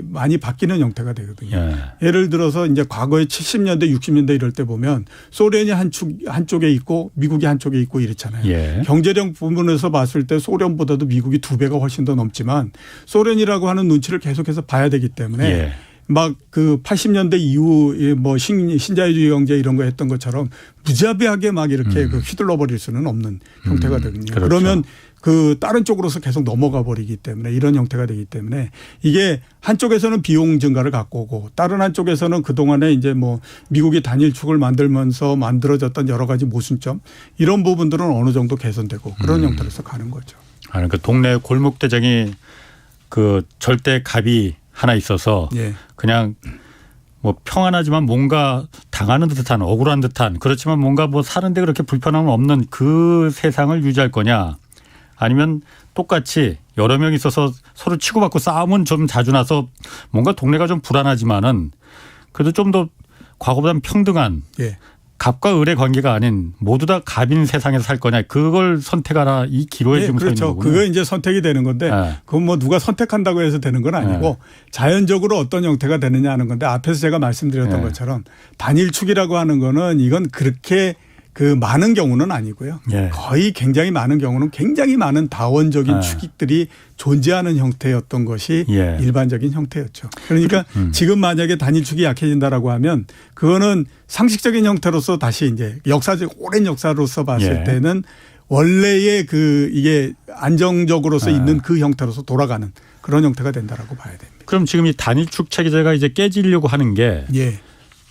많이 바뀌는 형태가 되거든요. 예. 예를 들어서 이제 과거에 70년대, 60년대 이럴 때 보면 소련이 한쪽에 있고 미국이 한쪽에 있고 이렇잖아요. 예. 경제력 부분에서 봤을 때 소련보다도 미국이 2배가 훨씬 더 넘지만 소련이라고 하는 눈치를 계속해서 봐야 되기 때문에 예. 막 80년대 이후 뭐 신자유주의 경제 이런 거 했던 것처럼 무자비하게 막 이렇게 휘둘러 버릴 수는 없는 형태가 되거든요. 그렇죠. 그러면 다른 쪽으로서 계속 넘어가 버리기 때문에 이런 형태가 되기 때문에 이게 한쪽에서는 비용 증가를 갖고 오고 다른 한쪽에서는 그동안에 이제 뭐 미국이 단일축을 만들면서 만들어졌던 여러 가지 모순점 이런 부분들은 어느 정도 개선되고 그런 형태로서 가는 거죠. 그러니까 동네 골목대장이 절대 갑이 하나 있어서 예. 그냥 뭐 평안하지만 뭔가 당하는 듯한 억울한 듯한 그렇지만 뭔가 뭐 사는데 그렇게 불편함은 없는 그 세상을 유지할 거냐 아니면 똑같이 여러 명 있어서 서로 치고받고 싸움은 좀 자주 나서 뭔가 동네가 좀 불안하지만은 그래도 좀 더 과거보다는 평등한 예. 갑과 을의 관계가 아닌 모두 다 갑인 세상에서 살 거냐 그걸 선택하라 이 기로에 네, 지금 서 있는 그렇죠. 거군요. 그거 이제 선택이 되는 건데 네. 그건 뭐 누가 선택한다고 해서 되는 건 아니고 자연적으로 어떤 형태가 되느냐 하는 건데 앞에서 제가 말씀드렸던 것처럼 단일축이라고 하는 거는 이건 그렇게 많은 경우는 아니고요. 예. 거의 굉장히 많은 경우는 굉장히 많은 다원적인 축들이 존재하는 형태였던 것이 예. 일반적인 형태였죠. 그러니까 지금 만약에 단일축이 약해진다라고 하면 그거는 상식적인 형태로서 다시 이제 오랜 역사로서 봤을 예. 때는 원래의 이게 안정적으로서 있는 그 형태로서 돌아가는 그런 형태가 된다라고 봐야 됩니다. 그럼 지금 이 단일축 체제가 이제 깨지려고 하는 게 예.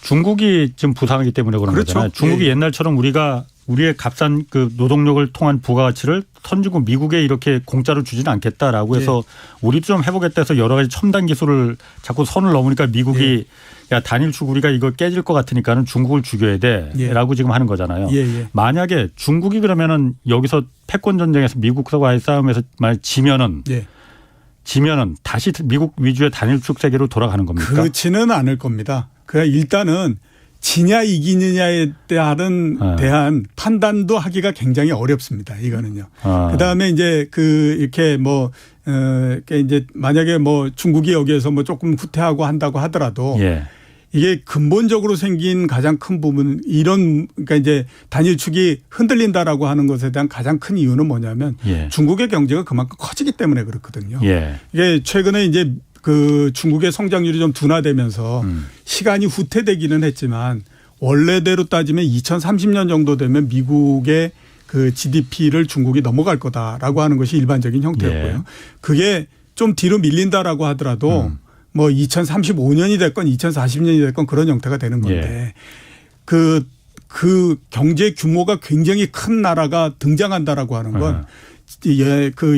중국이 지금 부상하기 때문에 그런 그렇죠. 거잖아요. 중국이 예. 옛날처럼 우리의 값싼 노동력을 통한 부가가치를 선진국 미국에 이렇게 공짜로 주지는 않겠다라고 해서 우리도 좀 해보겠다 해서 여러 가지 첨단 기술을 자꾸 선을 넘으니까 미국이 야 단일축 우리가 이거 깨질 것 같으니까는 중국을 죽여야 돼라고 지금 하는 거잖아요. 만약에 중국이 그러면은 여기서 패권 전쟁에서 미국과의 싸움에서 만약 지면은 다시 미국 위주의 단일축 세계로 돌아가는 겁니까? 그렇지는 않을 겁니다. 일단은 지냐 이기느냐에 대한 판단도 하기가 굉장히 어렵습니다. 이거는요. 그다음에 이제 이렇게 이제 만약에 중국이 여기에서 조금 후퇴하고 한다고 하더라도 이게 근본적으로 생긴 가장 큰 부분 그러니까 이제 단일축이 흔들린다라고 하는 것에 대한 가장 큰 이유는 뭐냐면 중국의 경제가 그만큼 커지기 때문에 그렇거든요. 이게 최근에 이제 중국의 성장률이 좀 둔화되면서 시간이 후퇴되기는 했지만 원래대로 따지면 2030년 정도 되면 미국의 GDP를 중국이 넘어갈 거다라고 하는 것이 일반적인 형태였고요. 그게 좀 뒤로 밀린다라고 하더라도 2035년이 됐건 2040년이 됐건 그런 형태가 되는 건데 그 경제 규모가 굉장히 큰 나라가 등장한다라고 하는 건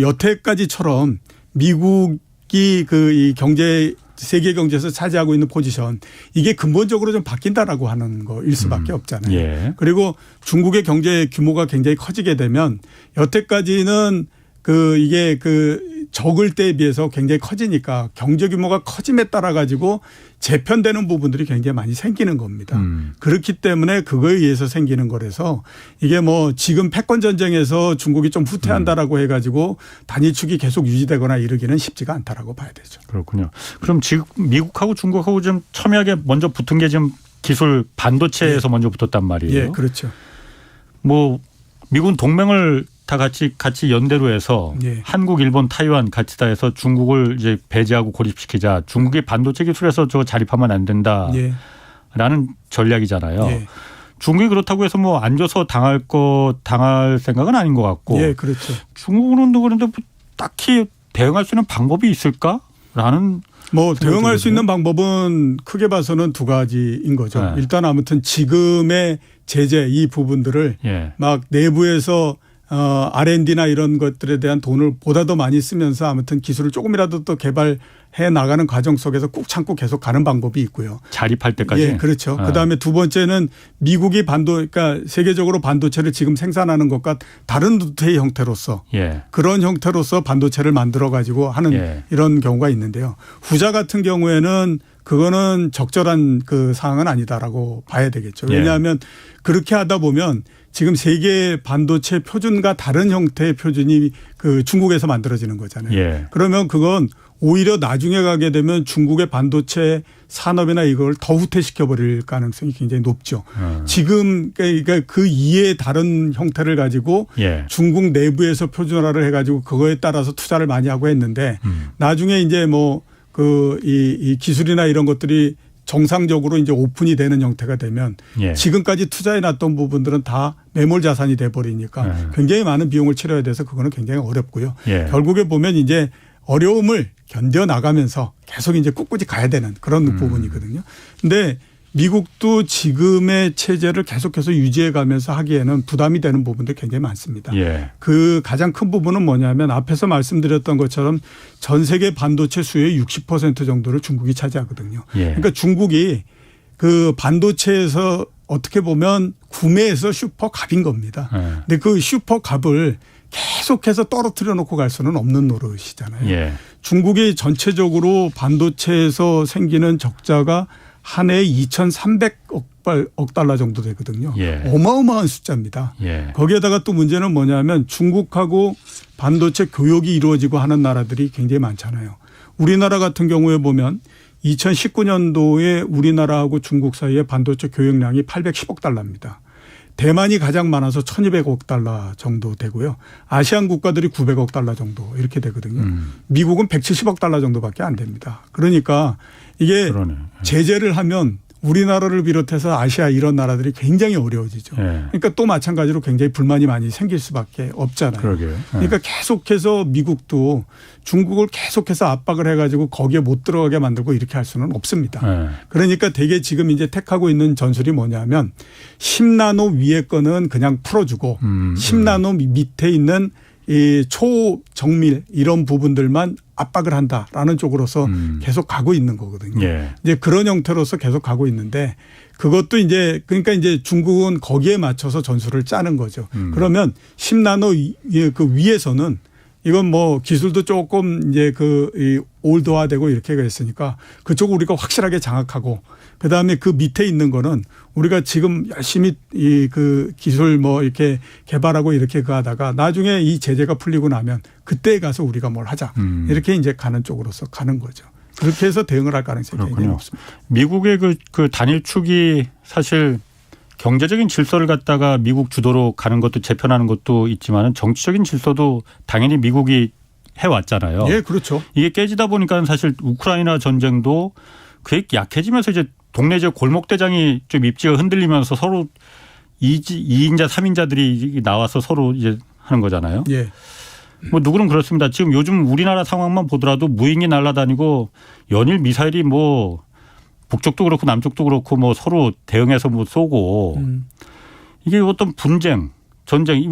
여태까지처럼 미국이 이 세계 경제에서 차지하고 있는 포지션 이게 근본적으로 좀 바뀐다라고 하는 거일 수밖에 없잖아요. 그리고 중국의 경제 규모가 굉장히 커지게 되면 여태까지는 이게 적을 때에 비해서 굉장히 커지니까 경제 규모가 커짐에 따라 가지고 재편되는 부분들이 굉장히 많이 생기는 겁니다. 그렇기 때문에 그거에 의해서 생기는 거라서 이게 지금 패권 전쟁에서 중국이 좀 후퇴한다라고 해가지고 단일축이 계속 유지되거나 이러기는 쉽지가 않다라고 봐야 되죠. 그렇군요. 그럼 지금 미국하고 중국하고 좀 첨예하게 먼저 붙은 게 지금 기술 반도체에서 먼저 붙었단 말이에요. 그렇죠. 미국은 동맹을 다 같이 연대로 해서 한국, 일본, 타이완 같이 다 해서 중국을 이제 배제하고 고립시키자. 중국이 반도체 기술에서 저거 자립하면 안 된다라는 전략이잖아요. 중국이 그렇다고 해서 앉아서 당할 생각은 아닌 것 같고. 그렇죠. 중국은 그런데 딱히 대응할 수 있는 방법이 있을까라는. 대응할 수 있는 방법은 크게 봐서는 두 가지인 거죠. 일단 아무튼 지금의 제재 이 부분들을 막 내부에서 R&D나 이런 것들에 대한 돈을 보다 더 많이 쓰면서 아무튼 기술을 조금이라도 또 개발해 나가는 과정 속에서 꾹 참고 계속 가는 방법이 있고요. 자립할 때까지. 예, 그렇죠. 그다음에 두 번째는 미국이 그러니까 세계적으로 반도체를 지금 생산하는 것과 다른 루트의 형태로서 그런 형태로서 반도체를 만들어 가지고 하는 이런 경우가 있는데요. 후자 같은 경우에는 그거는 적절한 그 사항은 아니다라고 봐야 되겠죠. 왜냐하면 그렇게 하다 보면 지금 세계 반도체 표준과 다른 형태의 표준이 그 중국에서 만들어지는 거잖아요. 그러면 그건 오히려 나중에 가게 되면 중국의 반도체 산업이나 이걸 더 후퇴시켜 버릴 가능성이 굉장히 높죠. 지금 그러니까 그 이외의 다른 형태를 가지고 중국 내부에서 표준화를 해가지고 그거에 따라서 투자를 많이 하고 했는데 나중에 이제 뭐 이 기술이나 이런 것들이 정상적으로 이제 오픈이 되는 형태가 되면 지금까지 투자해 놨던 부분들은 다 매몰 자산이 돼 버리니까 굉장히 많은 비용을 치러야 돼서 그거는 굉장히 어렵고요. 결국에 보면 이제 어려움을 견뎌 나가면서 계속 이제 꿋꿋이 가야 되는 그런 부분이거든요. 근데 미국도 지금의 체제를 계속해서 유지해 가면서 하기에는 부담이 되는 부분도 굉장히 많습니다. 그 가장 큰 부분은 뭐냐면 앞에서 말씀드렸던 것처럼 전 세계 반도체 수요의 60% 정도를 중국이 차지하거든요. 그러니까 중국이 그 반도체에서 어떻게 보면 구매해서 슈퍼갑인 겁니다. 근데 그 슈퍼갑을 계속해서 떨어뜨려 놓고 갈 수는 없는 노릇이잖아요. 중국이 전체적으로 반도체에서 생기는 적자가 한 해에 2,300억 달러 정도 되거든요. 어마어마한 숫자입니다. 거기에다가 또 문제는 뭐냐면 중국하고 반도체 교역이 이루어지고 하는 나라들이 굉장히 많잖아요. 우리나라 같은 경우에 보면 2019년도에 우리나라하고 중국 사이의 반도체 교역량이 810억 달러입니다. 대만이 가장 많아서 1,200억 달러 정도 되고요. 아시안 국가들이 900억 달러 정도 이렇게 되거든요. 미국은 170억 달러 정도밖에 안 됩니다. 그러니까 이게 제재를 하면 우리나라를 비롯해서 아시아 이런 나라들이 굉장히 어려워지죠. 그러니까 또 마찬가지로 굉장히 불만이 많이 생길 수밖에 없잖아요. 그러니까 계속해서 미국도 중국을 계속해서 압박을 해가지고 거기에 못 들어가게 만들고 이렇게 할 수는 없습니다. 그러니까 되게 지금 이제 택하고 있는 전술이 뭐냐면 10나노 위에 거는 그냥 풀어주고 10나노 밑에 있는 이 초정밀 이런 부분들만 압박을 한다라는 쪽으로서 계속 가고 있는 거거든요. 이제 그런 형태로서 계속 가고 있는데 그것도 이제 그러니까 이제 중국은 거기에 맞춰서 전술을 짜는 거죠. 그러면 10나노 그 위에서는 이건 뭐 기술도 조금 이제 이 올드화되고 이렇게 했으니까 그쪽 우리가 확실하게 장악하고 그다음에 그 밑에 있는 거는 우리가 지금 열심히 그 기술 뭐 이렇게 개발하고 이렇게 하다가 나중에 이 제재가 풀리고 나면 그때 가서 우리가 뭘 하자. 이렇게 이제 가는 쪽으로서 가는 거죠. 그렇게 해서 대응을 할 가능성이 굉장히 높습니다. 미국의 그 단일축이 사실 경제적인 질서를 갖다가 미국 주도로 가는 것도 재편하는 것도 있지만 정치적인 질서도 당연히 미국이 해왔잖아요. 예, 그렇죠. 이게 깨지다 보니까 사실 우크라이나 전쟁도 그게 약해지면서 이제 동네 지역 골목대장이 좀 입지가 흔들리면서 서로 2인자, 3인자들이 나와서 서로 이제 하는 거잖아요. 뭐 누구는 그렇습니다. 지금 요즘 우리나라 상황만 보더라도 무인기 날아다니고 연일 미사일이 뭐 북쪽도 그렇고 남쪽도 그렇고 뭐 서로 대응해서 뭐 쏘고 이게 어떤 분쟁, 전쟁.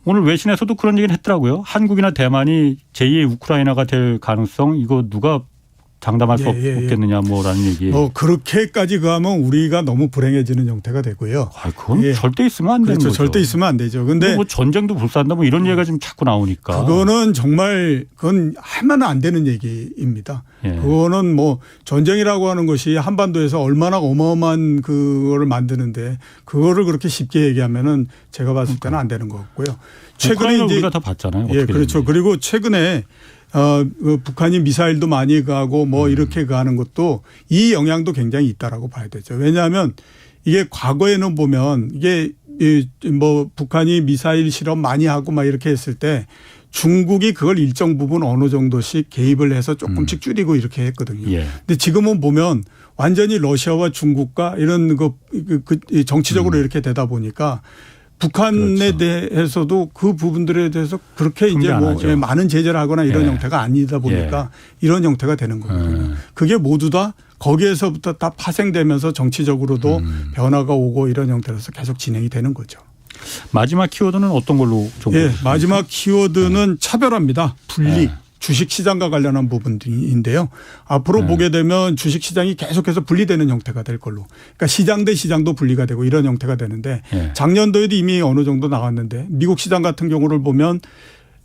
오늘 외신에서도 그런 얘기를 했더라고요. 한국이나 대만이 제2의 우크라이나가 될 가능성 이거 누가 장담할 수 없겠느냐 뭐라는 얘기. 그렇게까지 가면 우리가 너무 불행해지는 형태가 되고요. 그건 절대 있으면 안 되는 거죠. 절대 있으면 안 되죠. 근데 뭐 전쟁도 불사한다 뭐 이런 얘기가 좀 자꾸 나오니까. 그거는 정말 그건 하면 안 되는 얘기입니다. 그거는 뭐 전쟁이라고 하는 것이 한반도에서 얼마나 어마어마한 그거를 만드는데 그거를 그렇게 쉽게 얘기하면은 제가 봤을 때는 안 되는 것 같고요. 최근에 이제 우리가 다 봤잖아요. 그렇죠. 그리고 최근에 북한이 미사일도 많이 가고 뭐 이렇게 가는 것도 이 영향도 굉장히 있다라고 봐야 되죠. 왜냐하면 이게 과거에는 보면 이게 뭐 북한이 미사일 실험 많이 하고 막 이렇게 했을 때 중국이 그걸 일정 부분 어느 정도씩 개입을 해서 조금씩 줄이고 이렇게 했거든요. 근데 지금은 보면 완전히 러시아와 중국과 이런 정치적으로 이렇게 되다 보니까 북한에 대해서도 그 부분들에 대해서 그렇게 이제 뭐 많은 제재를 하거나 이런 형태가 아니다 보니까 이런 형태가 되는 거거든요. 그게 모두 다 거기에서부터 다 파생되면서 정치적으로도 변화가 오고 이런 형태로서 계속 진행이 되는 거죠. 마지막 키워드는 어떤 걸로 좀 예, 마지막 키워드는 차별화입니다. 분리. 네. 주식시장과 관련한 부분인데요. 앞으로 보게 되면 주식시장이 계속해서 분리되는 형태가 될 걸로. 그러니까 시장 대 시장도 분리가 되고 이런 형태가 되는데 작년도에도 이미 어느 정도 나왔는데 미국 시장 같은 경우를 보면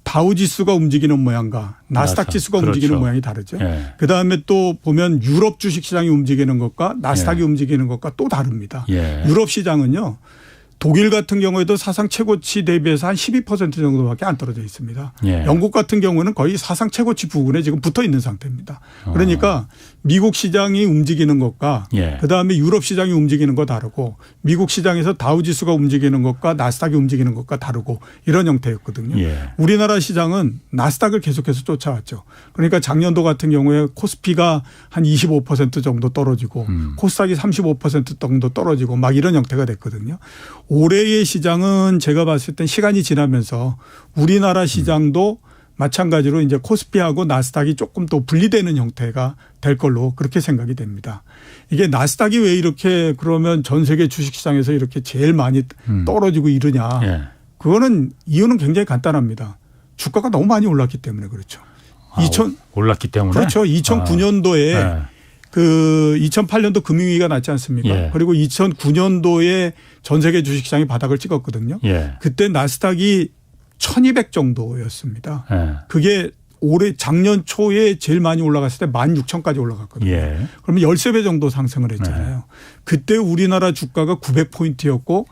다우지수가 움직이는 모양과 나스닥 지수가 그렇죠. 움직이는 모양이 다르죠. 그다음에 또 보면 유럽 주식시장이 움직이는 것과 나스닥이 움직이는 것과 또 다릅니다. 유럽 시장은요. 독일 같은 경우에도 사상 최고치 대비해서 한 12% 정도밖에 안 떨어져 있습니다. 영국 같은 경우는 거의 사상 최고치 부근에 지금 붙어 있는 상태입니다. 그러니까 미국 시장이 움직이는 것과 그다음에 유럽 시장이 움직이는 거 다르고 미국 시장에서 다우지수가 움직이는 것과 나스닥이 움직이는 것과 다르고 이런 형태였거든요. 우리나라 시장은 나스닥을 계속해서 쫓아왔죠. 그러니까 작년도 같은 경우에 코스피가 한 25% 정도 떨어지고 코스닥이 35% 정도 떨어지고 막 이런 형태가 됐거든요. 올해의 시장은 제가 봤을 땐 시간이 지나면서 우리나라 시장도 마찬가지로 이제 코스피하고 나스닥이 조금 더 분리되는 형태가 될 걸로 그렇게 생각이 됩니다. 이게 나스닥이 왜 이렇게 그러면 전 세계 주식시장에서 이렇게 제일 많이 떨어지고 이러냐. 그거는 이유는 굉장히 간단합니다. 주가가 너무 많이 올랐기 때문에 그렇죠. 올랐기 때문에? 그렇죠. 2009년도에 그 2008년도 금융위기가 났지 않습니까? 그리고 2009년도에 전 세계 주식시장이 바닥을 찍었거든요. 그때 나스닥이 1200 정도였습니다. 그게 올해 작년 초에 제일 많이 올라갔을 때 16,000까지 올라갔거든요. 그러면 13배 정도 상승을 했잖아요. 그때 우리나라 주가가 900포인트였고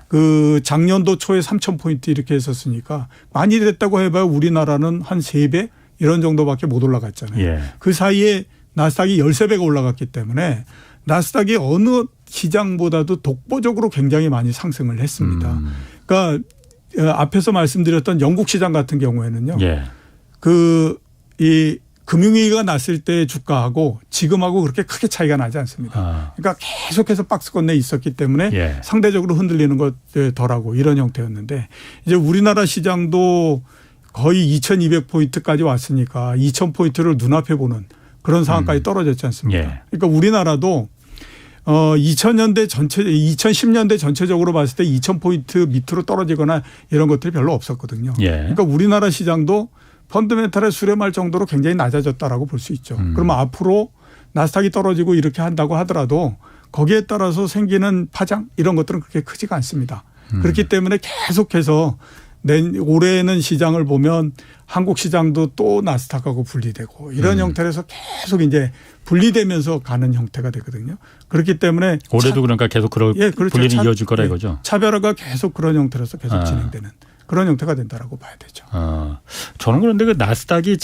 그 작년도 초에 3,000포인트 이렇게 했었으니까 많이 됐다고 해봐야 우리나라는 한 3배 이런 정도밖에 못 올라갔잖아요. 그 사이에 나스닥이 13배가 올라갔기 때문에 나스닥이 어느 시장보다도 독보적으로 굉장히 많이 상승을 했습니다. 그러니까 앞에서 말씀드렸던 영국 시장 같은 경우에는요. 이 금융위기가 났을 때 주가하고 지금하고 그렇게 크게 차이가 나지 않습니다. 그러니까 계속해서 박스권 내에 있었기 때문에 상대적으로 흔들리는 것 덜하고 이런 형태였는데 이제 우리나라 시장도 거의 2200포인트까지 왔으니까 2000포인트를 눈앞에 보는 그런 상황까지 떨어졌지 않습니까? 그러니까 우리나라도 2010년대 전체적으로 봤을 때 2000포인트 밑으로 떨어지거나 이런 것들이 별로 없었거든요. 그러니까 우리나라 시장도 펀더멘탈에 수렴할 정도로 굉장히 낮아졌다라고 볼 수 있죠. 그러면 앞으로 나스닥이 떨어지고 이렇게 한다고 하더라도 거기에 따라서 생기는 파장 이런 것들은 그렇게 크지가 않습니다. 그렇기 때문에 계속해서 올해는 시장을 보면 한국 시장도 또 나스닥하고 분리되고 이런 형태에서 계속 이제 분리되면서 가는 형태가 되거든요. 그렇기 때문에 올해도 그러니까 계속 그런 분리는 이어질 거라 이거죠. 차별화가 계속 그런 형태로서 계속 진행되는 그런 형태가 된다라고 봐야 되죠. 저는 그런데 그 나스닥이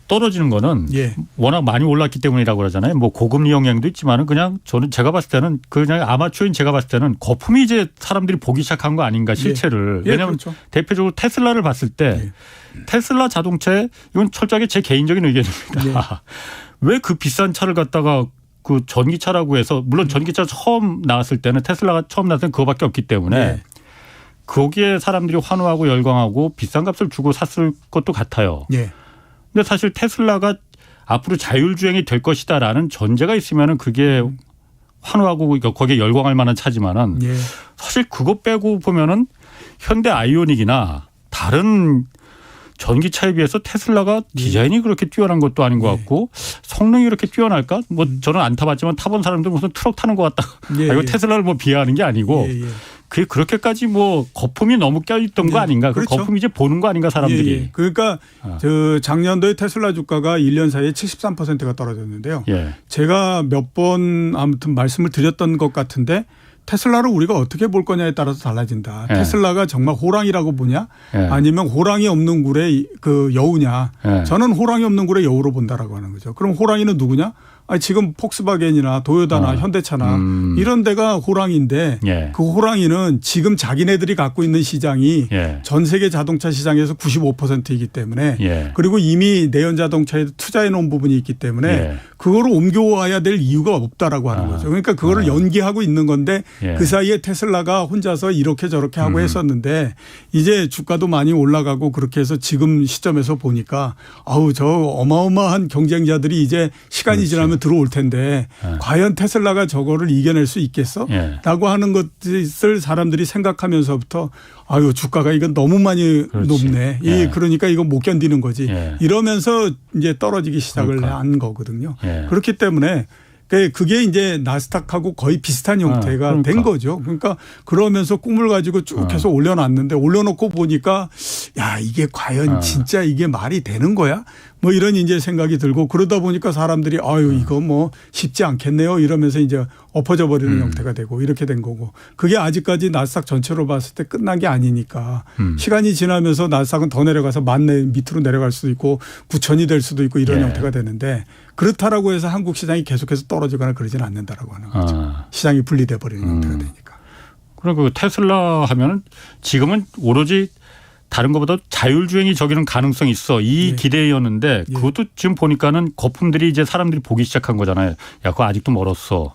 떨어지는 거는 워낙 많이 올랐기 때문이라고 그러잖아요. 뭐 고금리 영향도 있지만은 그냥 제가 봤을 때는 그냥 아마추어인 제가 봤을 때는 거품이 이제 사람들이 보기 시작한 거 아닌가 실체를. 왜냐하면 그렇죠. 대표적으로 테슬라를 봤을 때 테슬라 자동차에 이건 철저하게 제 개인적인 의견입니다. 왜 그 비싼 차를 갖다가 그 전기차라고 해서 물론 전기차 처음 나왔을 때는 테슬라가 처음 나왔을 때는 그거밖에 없기 때문에 거기에 사람들이 환호하고 열광하고 비싼 값을 주고 샀을 것도 같아요. 근데 사실 테슬라가 앞으로 자율주행이 될 것이다라는 전제가 있으면은 그게 환호하고 거기에 열광할 만한 차지만은 사실 그거 빼고 보면은 현대 아이오닉이나 다른 전기차에 비해서 테슬라가 디자인이 그렇게 뛰어난 것도 아닌 것 같고 성능이 그렇게 뛰어날까? 뭐 저는 안 타봤지만 타본 사람들 무슨 트럭 타는 것 같다. 이거 테슬라를 뭐 비하하는 게 아니고 그게 그렇게까지 뭐 거품이 너무 껴있던 거 아닌가? 그렇죠. 그 거품이 이제 보는 거 아닌가 사람들이. 그러니까 작년도에 테슬라 주가가 1년 사이에 73%가 떨어졌는데요. 제가 몇 번 아무튼 말씀을 드렸던 것 같은데 테슬라를 우리가 어떻게 볼 거냐에 따라서 달라진다. 테슬라가 정말 호랑이라고 보냐 아니면 호랑이 없는 굴의 그 여우냐. 저는 호랑이 없는 굴의 여우로 본다라고 하는 거죠. 그럼 호랑이는 누구냐? 지금 폭스바겐이나 도요타나 현대차나 이런 데가 호랑이인데 그 호랑이는 지금 자기네들이 갖고 있는 시장이 전 세계 자동차 시장에서 95%이기 때문에 그리고 이미 내연 자동차에 투자해 놓은 부분이 있기 때문에 그거를 옮겨와야 될 이유가 없다라고 하는 거죠. 그러니까 그거를 연기하고 있는 건데 그 사이에 테슬라가 혼자서 이렇게 저렇게 하고 했었는데 이제 주가도 많이 올라가고 그렇게 해서 지금 시점에서 보니까 저 어마어마한 경쟁자들이 이제 시간이 지나면 들어올 텐데 과연 테슬라가 저거를 이겨낼 수 있겠어? 라고 하는 것을 사람들이 생각하면서부터 아유 주가가 이건 너무 많이 높네. 그러니까 이거 못 견디는 거지. 이러면서 이제 떨어지기 시작을 한 거거든요. 그렇기 때문에 그게 이제 나스닥하고 거의 비슷한 형태가 된 거죠. 그러니까 그러면서 꿈을 가지고 쭉 해서 올려놨는데 올려놓고 보니까 야 이게 과연 진짜 이게 말이 되는 거야? 뭐 이런 이제 생각이 들고 그러다 보니까 사람들이 아유 이거 뭐 쉽지 않겠네요 이러면서 이제 엎어져 버리는 형태가 되고 이렇게 된 거고 그게 아직까지 나스닥 전체로 봤을 때 끝난 게 아니니까 시간이 지나면서 나스닥은 더 내려가서 10,000 밑으로 내려갈 수도 있고 9,000이 될 수도 있고 이런 형태가 되는데 그렇다라고 해서 한국 시장이 계속해서 떨어지거나 그러지는 않는다라고 하는 거죠. 시장이 분리돼 버리는 형태가 되니까. 그리고 테슬라 하면은 지금은 오로지 다른 것보다 자율주행이 저기는 가능성이 있어. 이 기대였는데 그것도 지금 보니까는 거품들이 이제 사람들이 보기 시작한 거잖아요. 야, 그거 아직도 멀었어.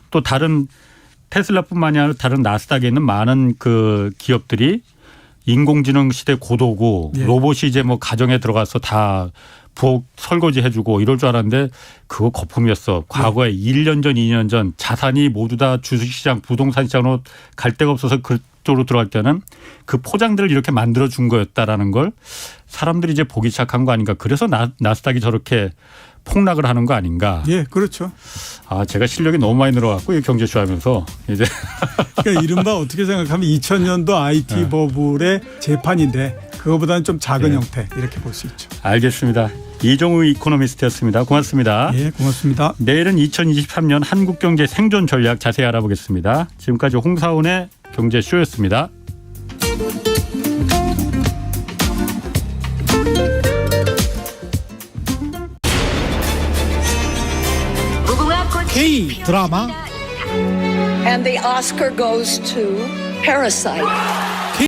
또 다른 테슬라뿐만이 아니라 다른 나스닥에 있는 많은 그 기업들이 인공지능 시대 고도고 로봇이 이제 뭐 가정에 들어가서 다 부엌 설거지 해주고 이럴 줄 알았는데 그거 거품이었어. 과거에 1년 전, 2년 전 자산이 모두 다 주식시장, 부동산 시장으로 갈 데가 없어서 그쪽으로 들어갈 때는 그 포장들을 이렇게 만들어준 거였다라는 걸 사람들이 이제 보기 시작한 거 아닌가. 그래서 나스닥이 저렇게 폭락을 하는 거 아닌가. 예, 그렇죠. 아, 제가 실력이 너무 많이 늘어갔고 이 경제쇼 하면서 이제. 그러니까 이른바 어떻게 생각하면 2000년도 IT 버블의 재판인데 그거보다는 좀 작은 형태 이렇게 볼 수 있죠. 알겠습니다. 이종우 이코노미스트였습니다. 고맙습니다. 예, 고맙습니다. 내일은 2023년 한국경제 생존 전략 자세히 알아보겠습니다. 지금까지 홍사훈의 경제쇼였습니다. K 드라마 And the Oscar goes to Parasite.